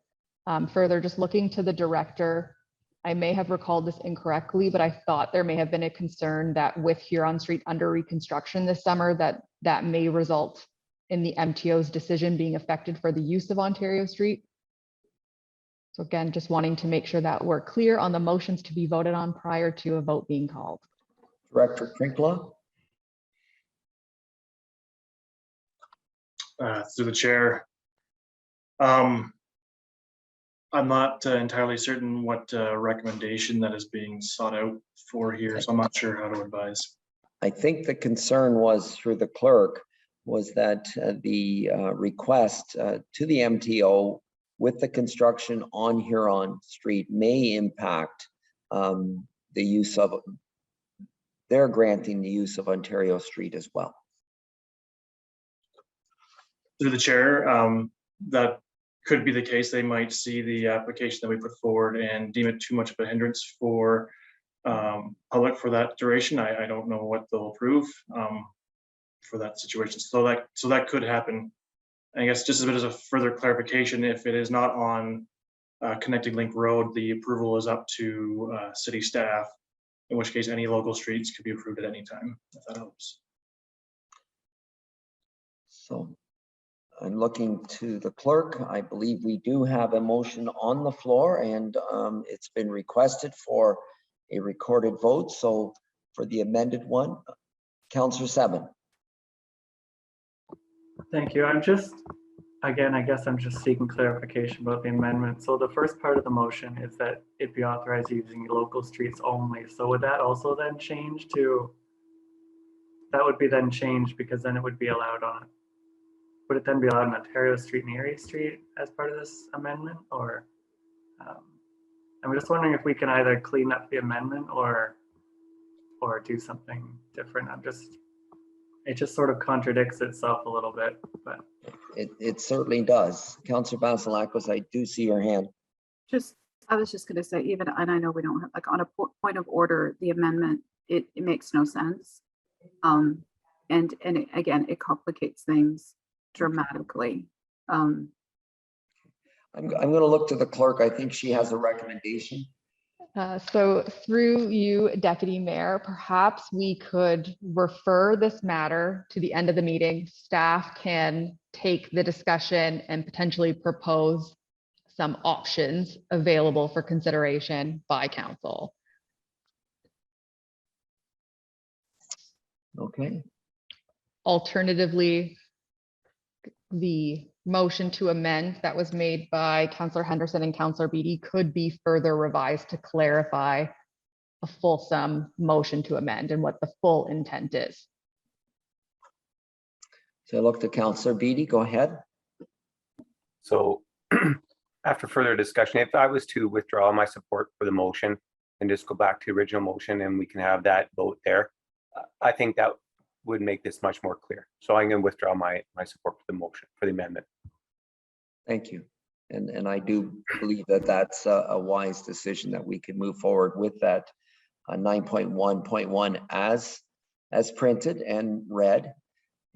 Further, just looking to the director, I may have recalled this incorrectly, but I thought there may have been a concern that with Huron Street under reconstruction this summer, that may result in the MTO's decision being affected for the use of Ontario Street. So again, just wanting to make sure that we're clear on the motions to be voted on prior to a vote being called. Director Krinkla. Through the chair. I'm not entirely certain what recommendation that is being sought out for here, so I'm not sure how to advise. I think the concern was through the clerk was that the request to the MTO with the construction on Huron Street may impact the use of, they're granting the use of Ontario Street as well. Through the chair, that could be the case. They might see the application that we put forward and deem it too much of a hindrance for public for that duration. I don't know what they'll approve for that situation. So that could happen. I guess just a bit as a further clarification, if it is not on Connecting Link Road, the approval is up to city staff, in which case any local streets could be approved at any time, if that helps. So I'm looking to the clerk. I believe we do have a motion on the floor, and it's been requested for a recorded vote. So for the amended one, Councillor Seven. Thank you. Again, I guess I'm just seeking clarification about the amendment. So the first part of the motion is that it be authorized using local streets only. So would that also then change to, that would be then changed because then it would be allowed on, would it then be allowed on Ontario Street and Erie Street as part of this amendment? Or I'm just wondering if we can either clean up the amendment or do something different. It just sort of contradicts itself a little bit, but. It certainly does. Councillor Vasilakos, I do see your hand. I was just going to say, even, and I know we don't have, like, on a point of order, the amendment, it makes no sense. And again, it complicates things dramatically. I'm going to look to the clerk. I think she has a recommendation. So through you, Deputy Mayor, perhaps we could refer this matter to the end of the meeting. Staff can take the discussion and potentially propose some options available for consideration by council. Okay. Alternatively, the motion to amend that was made by Councillor Henderson and Councillor Beattie could be further revised to clarify a fulsome motion to amend and what the full intent is. So I look to Councillor Beattie. Go ahead. So after further discussion, if I was to withdraw my support for the motion and just go back to the original motion and we can have that vote there, I think that would make this much more clear. So I'm going to withdraw my support for the motion, for the amendment. Thank you. And I do believe that that's a wise decision, that we can move forward with that 9.1.1 as printed and read,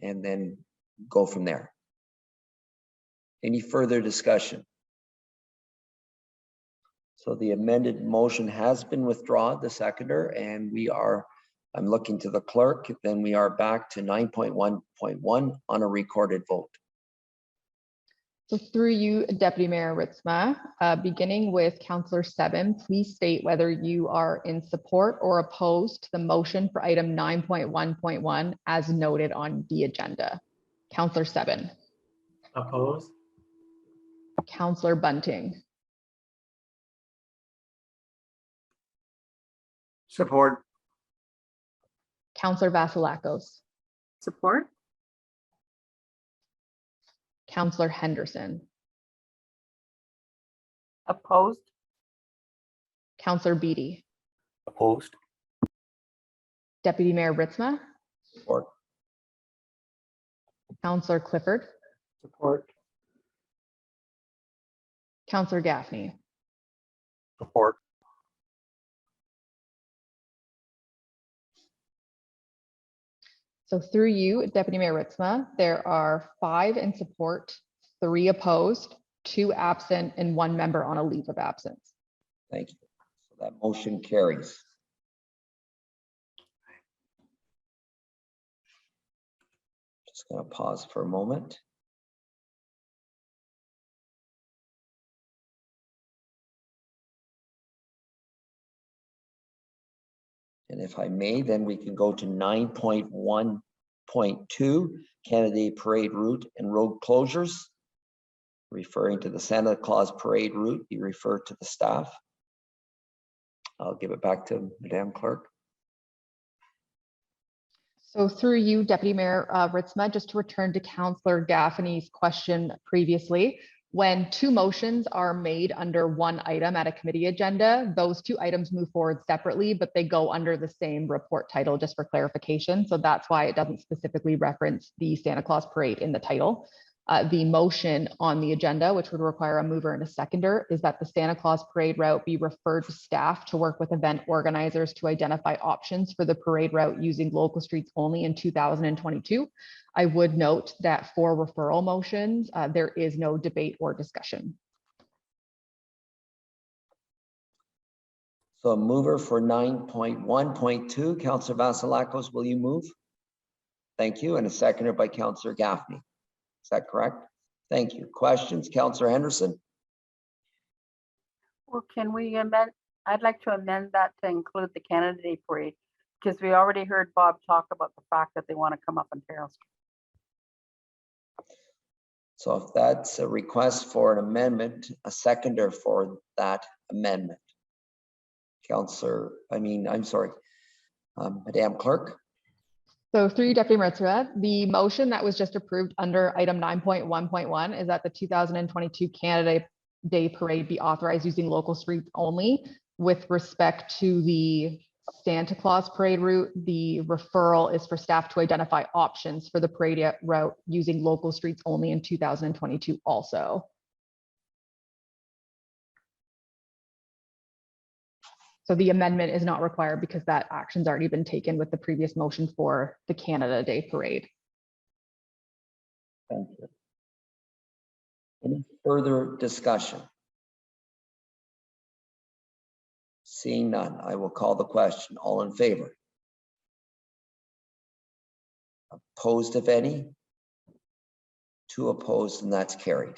and then go from there. Any further discussion? So the amended motion has been withdrawn, the seconder, and I'm looking to the clerk, then we are back to 9.1.1 on a recorded vote. So through you, Deputy Mayor Ritzma, beginning with Councillor Seven, please state whether you are in support or opposed to the motion for item 9.1.1 as noted on the agenda. Councillor Seven. Opposed? Councillor Bunting. Support. Councillor Vasilakos. Support. Councillor Henderson. Opposed? Councillor Beattie. Opposed? Deputy Mayor Ritzma. Support. Councillor Clifford. Support. Councillor Gaffney. Support. So through you, Deputy Mayor Ritzma, there are 5 in support, 3 opposed, 2 absent, and 1 member on a leave of absence. Thank you. So that motion carries. Just going to pause for a moment. And if I may, then we can go to 9.1.2, Canada Parade route and road closures. Referring to the Santa Claus Parade route, you refer to the staff. I'll give it back to Madam Clerk. So through you, Deputy Mayor Ritzma, just to return to Councillor Gaffney's question previously, when 2 motions are made under 1 item at a committee agenda, those 2 items move forward separately, but they go under the same report title, just for clarification. So that's why it doesn't specifically reference the Santa Claus Parade in the title. The motion on the agenda, which would require a mover and a seconder, is that the Santa Claus parade route be referred to staff to work with event organizers to identify options for the parade route using local streets only in 2022. I would note that for referral motions, there is no debate or discussion. So a mover for 9.1.2, Councillor Vasilakos, will you move? Thank you. And a seconder by Councillor Gaffney. Is that correct? Thank you. Questions, Councillor Henderson? Well, can we amend? I'd like to amend that to include the Canada Day Parade, because we already heard Bob talk about the fact that they want to come up on Terrace. So if that's a request for an amendment, a seconder for that amendment. I'm sorry, Madam Clerk. So through you, Deputy Mayor Tsireb, the motion that was just approved under item 9.1.1 is that the 2022 Canada Day Parade be authorized using local streets only. With respect to the Santa Claus parade route, the referral is for staff to identify options for the parade route using local streets only in 2022 also. So the amendment is not required because that action's already been taken with the previous motion for the Canada Day Parade. Thank you. Any further discussion? Seeing none, I will call the question. All in favor? Opposed, if any? 2 opposed, and that's carried.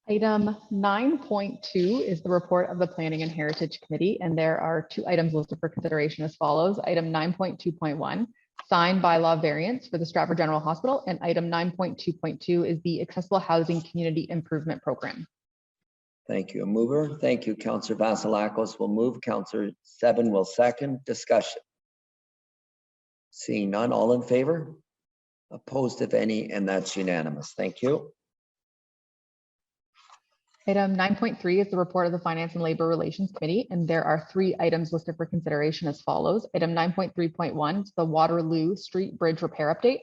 Item 9.2 is the report of the Planning and Heritage Committee, and there are 2 items listed for consideration as follows. Item 9.2.1, signed bylaw variance for the Stratford General Hospital, and item 9.2.2 is the Accessible Housing Community Improvement Program. Thank you. A mover. Thank you. Councillor Vasilakos will move. Councillor Seven will second. Discussion. Seeing none, all in favor? Opposed, if any, and that's unanimous. Thank you. Item 9.3 is the report of the Finance and Labor Relations Committee, and there are 3 items listed for consideration as follows. Item 9.3.1 is the Waterloo Street Bridge Repair Update.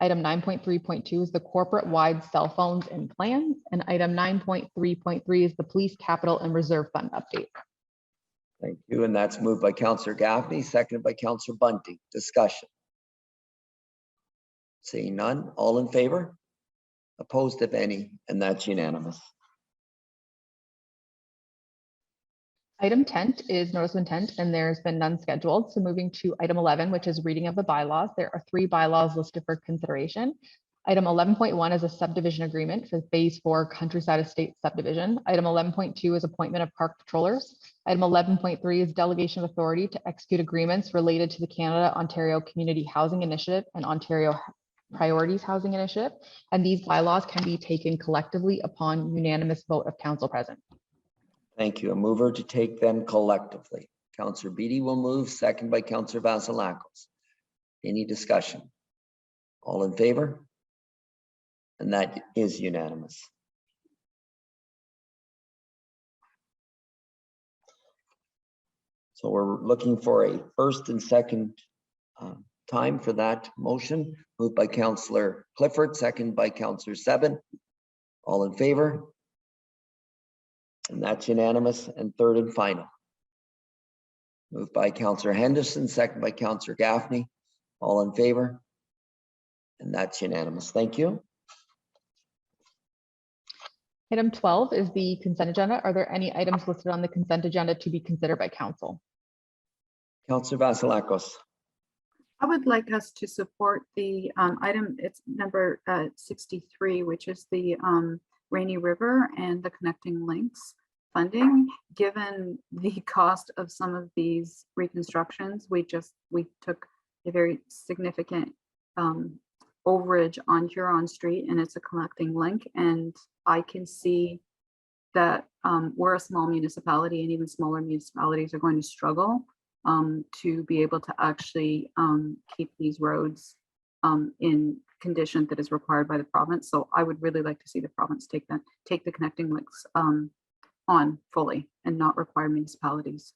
Item 9.3.2 is the corporate-wide cell phones and plans, and item 9.3.3 is the Police Capital and Reserve Fund Update. Thank you, and that's moved by Councillor Gaffney, seconded by Councillor Bunting. Discussion. Seeing none, all in favor? Opposed, if any, and that's unanimous. Item 10 is notice of intent, and there's been none scheduled. So moving to item 11, which is reading of the bylaws, there are 3 bylaws listed for consideration. Item 11.1 is a subdivision agreement for Phase 4 Countryside Estate subdivision. Item 11.2 is appointment of park patrollers. Item 11.3 is delegation of authority to execute agreements related to the Canada-Ontario Community Housing Initiative and Ontario Priorities Housing Initiative. And these bylaws can be taken collectively upon unanimous vote of council present. Thank you. A mover to take them collectively. Councillor Beattie will move, second by Councillor Vasilakos. Any discussion? All in favor? And that is unanimous. So we're looking for a first and second time for that motion. Moved by Councillor Clifford, second by Councillor Seven. All in favor? And that's unanimous. And third and final. Moved by Councillor Henderson, second by Councillor Gaffney. All in favor? And that's unanimous. Thank you. Item 12 is the consent agenda. Are there any items listed on the consent agenda to be considered by council? Councillor Vasilakos. I would like us to support the item, it's number 63, which is the Rainy River and the connecting links funding. Given the cost of some of these reconstructions, we took a very significant overage on Huron Street, and it's a connecting link. And I can see that we're a small municipality, and even smaller municipalities are going to struggle to be able to actually keep these roads in condition that is required by the province. So I would really like to see the province take the connecting links on fully and not require municipalities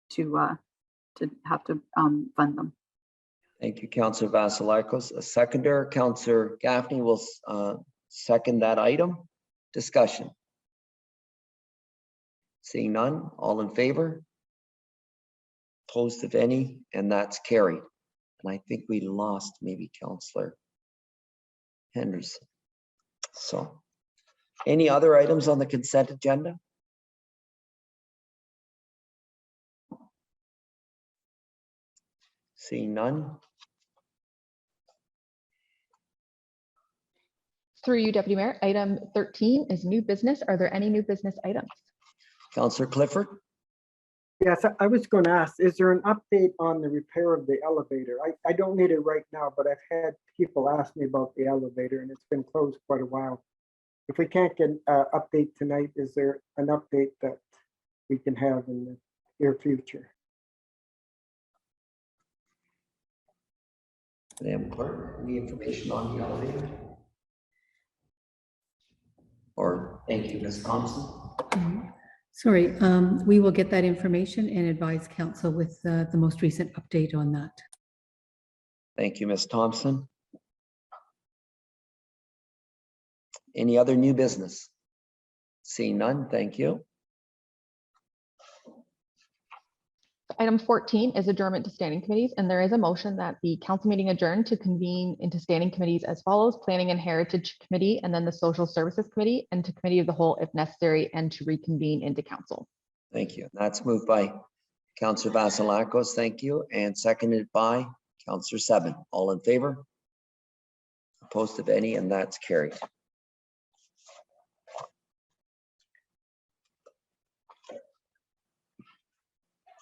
to have to fund them. Thank you, Councillor Vasilakos. A seconder, Councillor Gaffney will second that item. Discussion. Seeing none, all in favor? Opposed if any, and that's carried. And I think we lost maybe Councillor Henderson. So, any other items on the consent agenda? Seeing none. Through you, Deputy Mayor, item 13 is new business. Are there any new business items? Councillor Clifford? Yes, I was going to ask, is there an update on the repair of the elevator? I don't need it right now, but I've had people ask me about the elevator and it's been closed quite a while. If we can't get an update tonight, is there an update that we can have in the near future? Madam Clerk, any information on the elevator? Or thank you, Ms. Thompson. Sorry, we will get that information and advise council with the most recent update on that. Thank you, Ms. Thompson. Any other new business? Seeing none, thank you. Item 14 is adjournment to standing committees, and there is a motion that the council meeting adjourn to convene into standing committees as follows: Planning and Heritage Committee, and then the Social Services Committee, and to Committee of the Whole if necessary, and to reconvene into council. Thank you. That's moved by Councillor Vasilakos, thank you, and seconded by Councillor Seven. All in favor? Opposed of any, and that's carried.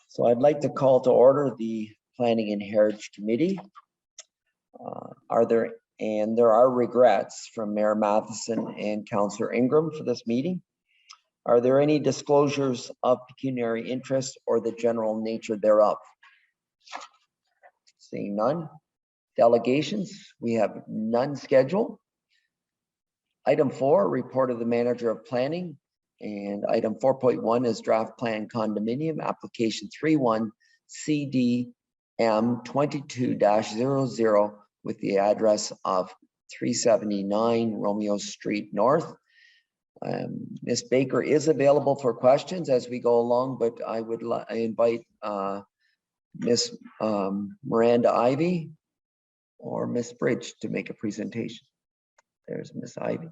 So I'd like to call to order the Planning and Heritage Committee. There are regrets from Mayor Matheson and Councillor Ingram for this meeting. Are there any disclosures of pecuniary interest or the general nature thereof? Seeing none. Delegations, we have none scheduled. Item 4, report of the manager of planning. And item 4.1 is draft plan condominium application 31 CDM 22-00 with the address of 379 Romeo Street North. Ms. Baker is available for questions as we go along, but I invite Ms. Miranda Ivy or Ms. Bridge to make a presentation. There's Ms. Ivy.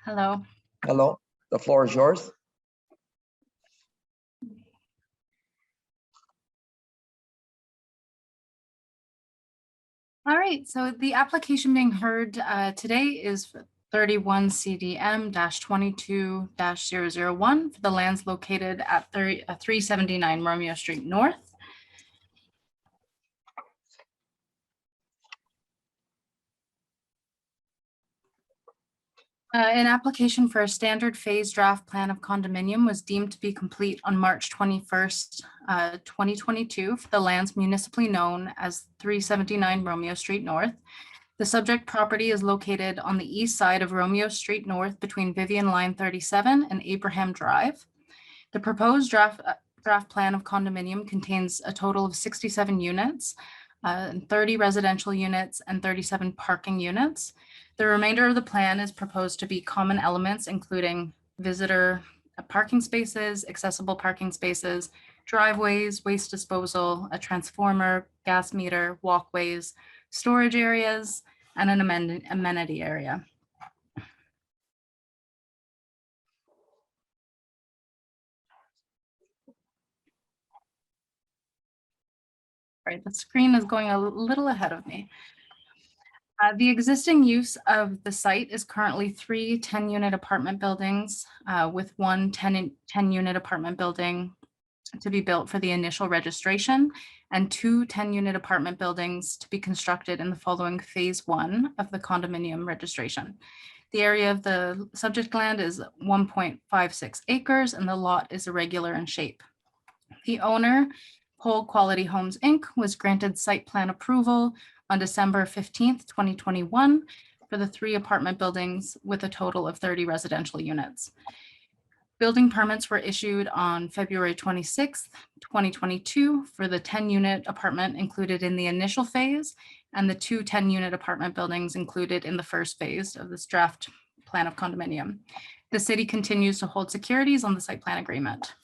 Hello. Hello, the floor is yours. All right, so the application being heard today is 31 CDM-22-001 for the lands located at 379 Romeo Street North. An application for a standard phase draft plan of condominium was deemed to be complete on March 21st, 2022 for the lands municipally known as 379 Romeo Street North. The subject property is located on the east side of Romeo Street North between Vivian Line 37 and Abraham Drive. The proposed draft plan of condominium contains a total of 67 units, 30 residential units, and 37 parking units. The remainder of the plan is proposed to be common elements, including visitor parking spaces, accessible parking spaces, driveways, waste disposal, a transformer, gas meter, walkways, storage areas, and an amenity area. All right, the screen is going a little ahead of me. The existing use of the site is currently 3 10-unit apartment buildings with one 10-unit apartment building to be built for the initial registration and 2 10-unit apartment buildings to be constructed in the following phase 1 of the condominium registration. The area of the subject land is 1.56 acres and the lot is irregular in shape. The owner, Pole Quality Homes Inc., was granted site plan approval on December 15th, 2021 for the 3 apartment buildings with a total of 30 residential units. Building permits were issued on February 26th, 2022 for the 10-unit apartment included in the initial phase and the 2 10-unit apartment buildings included in the first phase of this draft plan of condominium. The city continues to hold securities on the site plan agreement.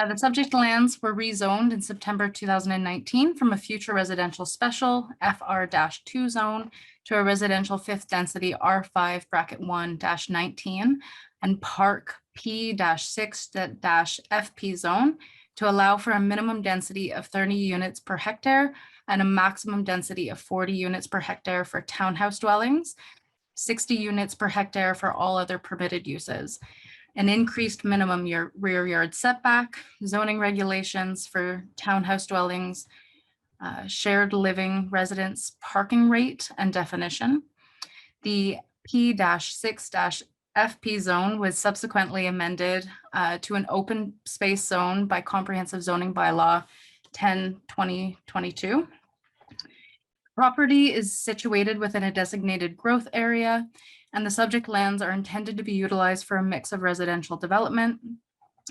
The subject lands were rezoned in September 2019 from a future residential special FR-2 zone to a residential 5th density R5-1-19 and Park P-6-FP zone to allow for a minimum density of 30 units per hectare and a maximum density of 40 units per hectare for townhouse dwellings, 60 units per hectare for all other permitted uses. An increased minimum rear yard setback, zoning regulations for townhouse dwellings, shared living residence parking rate and definition. The P-6-FP zone was subsequently amended to an open space zone by comprehensive zoning bylaw 10/2022. Property is situated within a designated growth area, and the subject lands are intended to be utilized for a mix of residential development.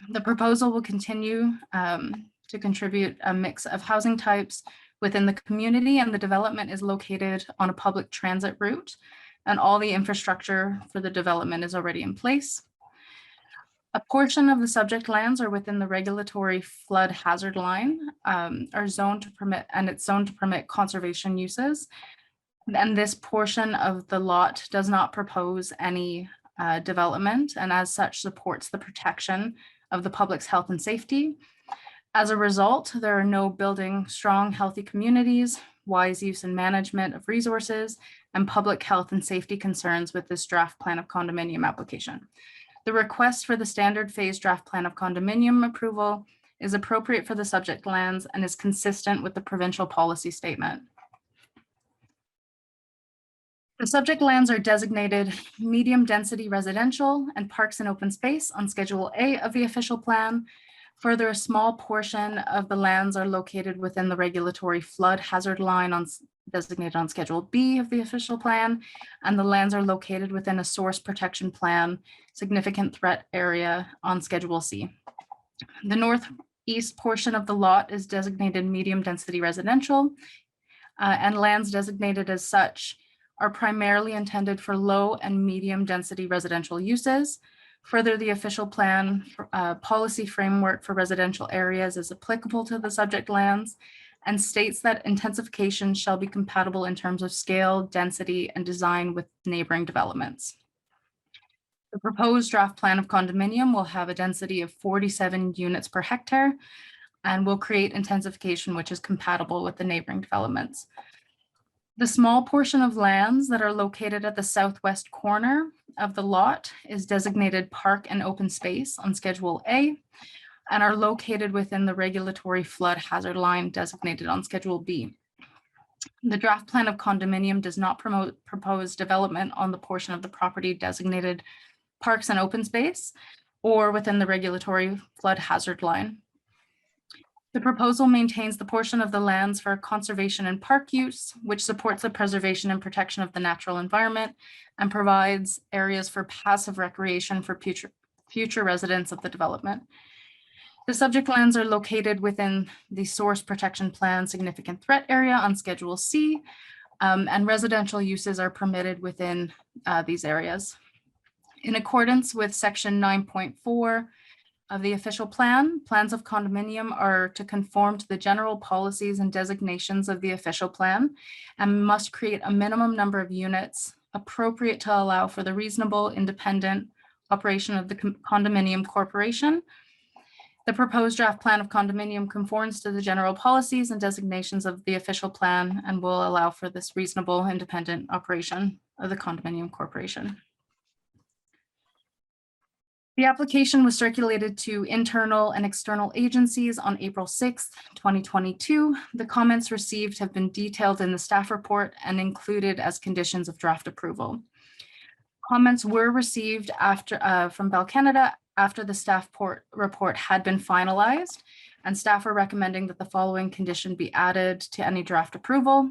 The proposal will continue to contribute a mix of housing types within the community, and the development is located on a public transit route, and all the infrastructure for the development is already in place. A portion of the subject lands are within the regulatory flood hazard line, are zoned to permit, and it's zoned to permit conservation uses. And this portion of the lot does not propose any development, and as such supports the protection of the public's health and safety. As a result, there are no building strong, healthy communities, wise use and management of resources, and public health and safety concerns with this draft plan of condominium application. The request for the standard phase draft plan of condominium approval is appropriate for the subject lands and is consistent with the provincial policy statement. The subject lands are designated medium density residential and parks and open space on Schedule A of the official plan. Further, a small portion of the lands are located within the regulatory flood hazard line designated on Schedule B of the official plan, and the lands are located within a source protection plan significant threat area on Schedule C. The northeast portion of the lot is designated medium density residential, and lands designated as such are primarily intended for low and medium density residential uses. Further, the official plan policy framework for residential areas is applicable to the subject lands and states that intensification shall be compatible in terms of scale, density, and design with neighboring developments. The proposed draft plan of condominium will have a density of 47 units per hectare and will create intensification which is compatible with the neighboring developments. The small portion of lands that are located at the southwest corner of the lot is designated park and open space on Schedule A and are located within the regulatory flood hazard line designated on Schedule B. The draft plan of condominium does not propose development on the portion of the property designated parks and open space or within the regulatory flood hazard line. The proposal maintains the portion of the lands for conservation and park use, which supports the preservation and protection of the natural environment and provides areas for passive recreation for future residents of the development. The subject lands are located within the source protection plan significant threat area on Schedule C, and residential uses are permitted within these areas. In accordance with Section 9.4 of the official plan, plans of condominium are to conform to the general policies and designations of the official plan and must create a minimum number of units appropriate to allow for the reasonable independent operation of the condominium corporation. The proposed draft plan of condominium conforms to the general policies and designations of the official plan and will allow for this reasonable independent operation of the condominium corporation. The application was circulated to internal and external agencies on April 6th, 2022. The comments received have been detailed in the staff report and included as conditions of draft approval. Comments were received after from Bell Canada after the staff report had been finalized, and staff are recommending that the following condition be added to any draft approval.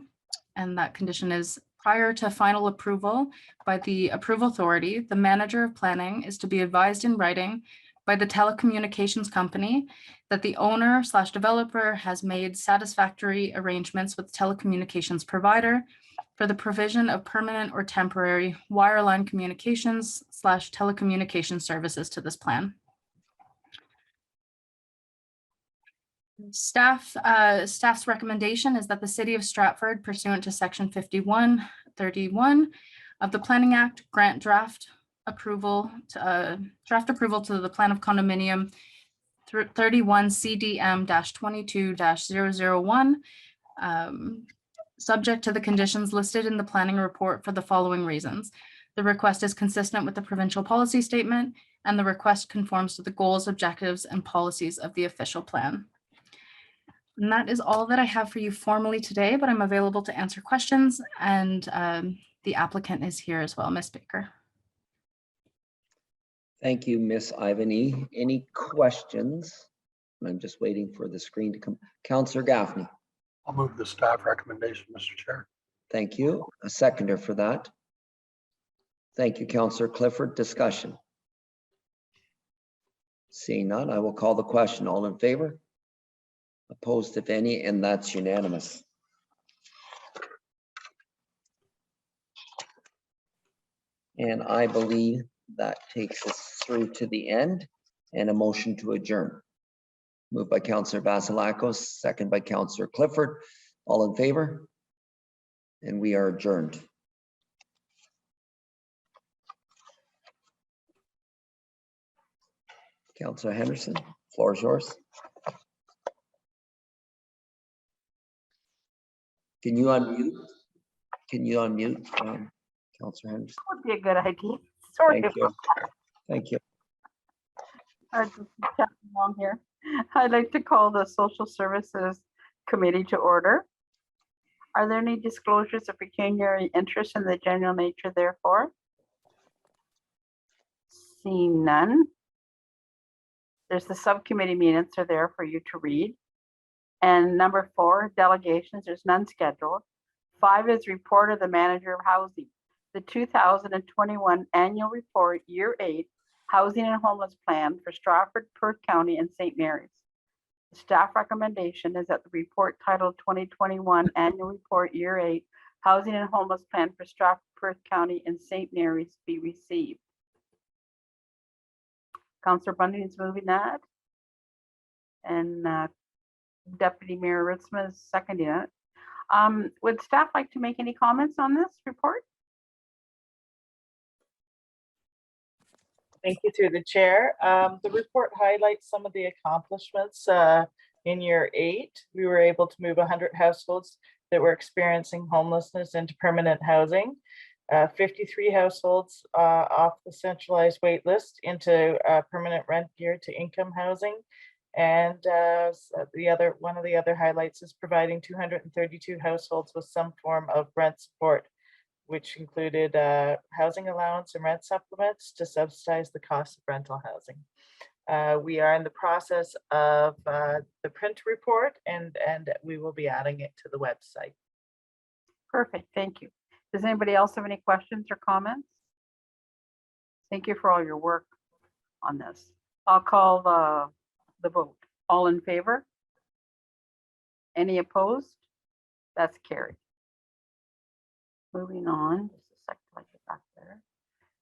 And that condition is prior to final approval by the approval authority, the manager of planning is to be advised in writing by the telecommunications company that the owner/developer has made satisfactory arrangements with telecommunications provider for the provision of permanent or temporary wireline communications/telecommunication services to this plan. Staff's recommendation is that the City of Stratford, pursuant to Section 5131 of the Planning Act, grant draft approval to the Plan of Condominium 31 CDM-22-001, subject to the conditions listed in the planning report for the following reasons. The request is consistent with the provincial policy statement, and the request conforms to the goals, objectives, and policies of the official plan. And that is all that I have for you formally today, but I'm available to answer questions, and the applicant is here as well, Ms. Baker. Thank you, Miss Ivany. Any questions? I'm just waiting for the screen to come. Councillor Gaffney. I'll move the staff recommendation, Mr. Chair. Thank you. A seconder for that. Thank you, Councillor Clifford. Discussion. Seeing none, I will call the question. All in favor? Opposed, if any, and that's unanimous. And I believe that takes us through to the end and a motion to adjourn. Moved by Councillor Vasilakos, second by Councillor Clifford. All in favor? And we are adjourned. Councillor Henderson, floor is yours. Can you unmute? Councillor Henderson? That would be a good idea. Sorry. Thank you. Thank you. I'm just chatting along here. I'd like to call the Social Services Committee to order. Are there any disclosures of pecuniary interest in the general nature therefore? Seeing none. There's the subcommittee minutes are there for you to read. And number 4, delegations, there's none scheduled. 5 is report of the manager of housing. The 2021 annual report, year 8, housing and homeless plan for Stratford, Perth County, and St. Mary's. The staff recommendation is that the report titled 2021 annual report, year 8, housing and homeless plan for Stratford, Perth County, and St. Mary's be received. Councillor Bunting is moving that. And Deputy Mayor Ritzma is seconding it. Would staff like to make any comments on this report? Thank you through the chair. The report highlights some of the accomplishments in year 8. We were able to move 100 households that were experiencing homelessness into permanent housing. 53 households off the centralized wait list into permanent rent geared to income housing. And one of the other highlights is providing 232 households with some form of rent support, which included housing allowance and rent supplements to subsidize the cost of rental housing. We are in the process of the print report, and we will be adding it to the website. Perfect, thank you. Does anybody else have any questions or comments? Thank you for all your work on this. I'll call the vote. All in favor? Any opposed? That's carried. Moving on, just a second till I get back there.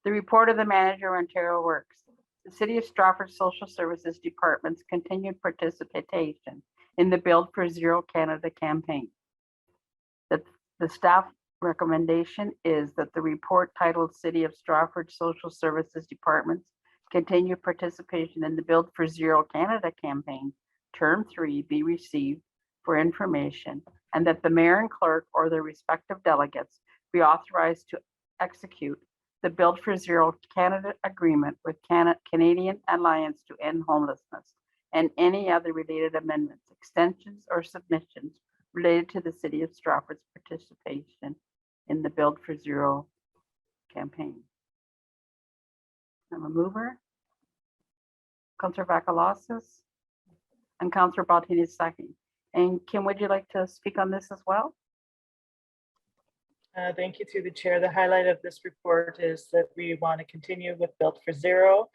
The report of the manager of Ontario Works. The City of Stratford Social Services Department's continued participation in the Build for Zero Canada campaign. The staff recommendation is that the report titled City of Stratford Social Services Department's continued participation in the Build for Zero Canada campaign, term 3, be received for information, and that the mayor and clerk or their respective delegates be authorized to execute the Build for Zero Canada agreement with Canadian Alliance to End Homelessness and any other related amendments, extensions, or submissions related to the City of Stratford's participation in the Build for Zero campaign. I'm a mover. Counselor Vakaloskas and Counselor Bontin is second. And Kim, would you like to speak on this as well? Thank you through the chair. The highlight of this report is that we want to continue with Built for Zero.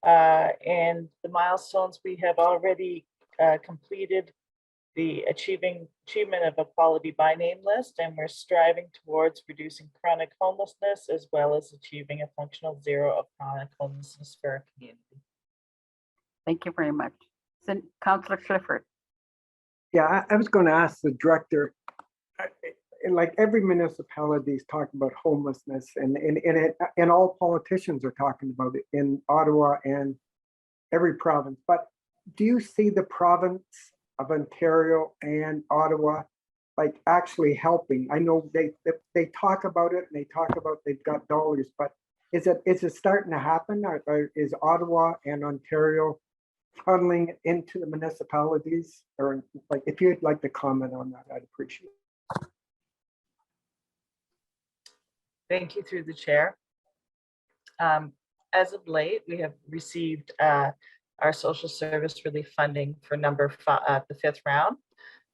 And the milestones we have already completed the achievement of a quality by name list, and we're striving towards reducing chronic homelessness as well as achieving a functional zero of chronic homelessness for our community. Thank you very much. Councillor Clifford. Yeah, I was going to ask the director, like every municipality is talking about homelessness and all politicians are talking about it in Ottawa and every province. But do you see the province of Ontario and Ottawa like actually helping? I know they talk about it and they talk about they've got dollars, but is it starting to happen? Or is Ottawa and Ontario funneling it into the municipalities? Or like, if you'd like to comment on that, I'd appreciate it. Thank you through the chair. As of late, we have received our social service relief funding for the 5th round,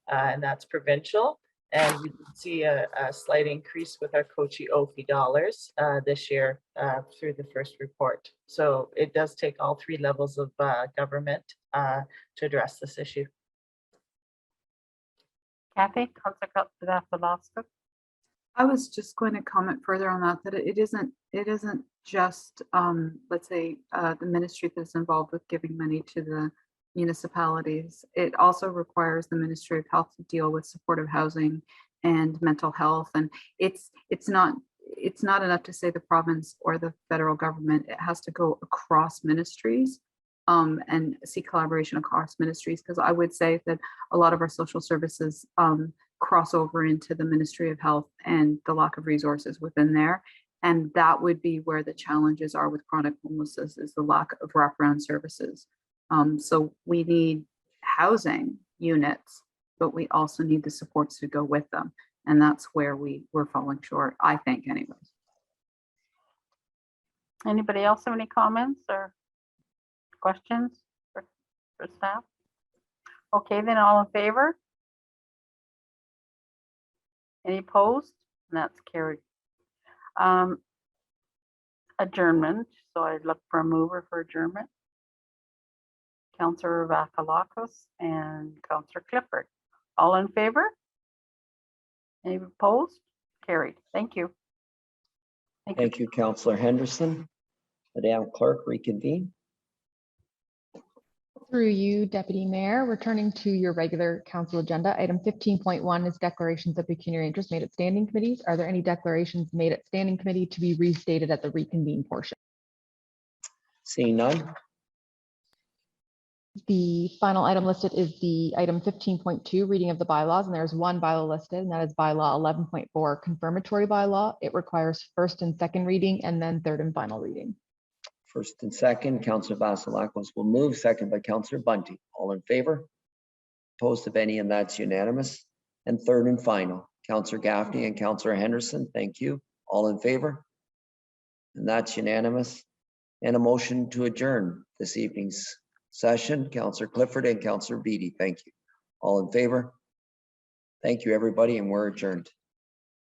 and that's provincial. And we can see a slight increase with our Coachie Ophi dollars this year through the first report. So it does take all 3 levels of government to address this issue. Kathy, Councillor Vakaloskas. I was just going to comment further on that, it isn't just, let's say, the ministry that's involved with giving money to the municipalities. It also requires the Ministry of Health to deal with supportive housing and mental health. And it's not enough to say the province or the federal government. It has to go across ministries and see collaboration across ministries, because I would say that a lot of our social services cross over into the Ministry of Health and the lack of resources within there. And that would be where the challenges are with chronic homelessness, is the lack of wraparound services. So we need housing units, but we also need the supports to go with them. And that's where we're falling short, I think, anyways. Anybody else have any comments or questions for staff? Okay, then all in favor? Any opposed? And that's carried. Adjournment. So I'd look for a mover for adjournment. Councillor Vakaloskas and Councillor Clifford. All in favor? Any opposed? Carried. Thank you. Thank you, Councillor Henderson. Madam Clerk, reconvene. Through you, Deputy Mayor, returning to your regular council agenda. Item 15.1 is declarations of pecuniary interest made at standing committees. Are there any declarations made at standing committee to be restated at the reconvene portion? Seeing none. The final item listed is the item 15.2, reading of the bylaws, and there's one bylaw listed, and that is bylaw 11.4, confirmatory bylaw. It requires first and second reading and then third and final reading. First and second, Councillor Vasilakos will move, second by Councillor Bunting. All in favor? Opposed of any, and that's unanimous. And third and final, Councillor Gaffney and Councillor Henderson, thank you. All in favor? And that's unanimous. And a motion to adjourn this evening's session, Councillor Clifford and Councillor Beattie, thank you. All in favor? Thank you, everybody, and we're adjourned.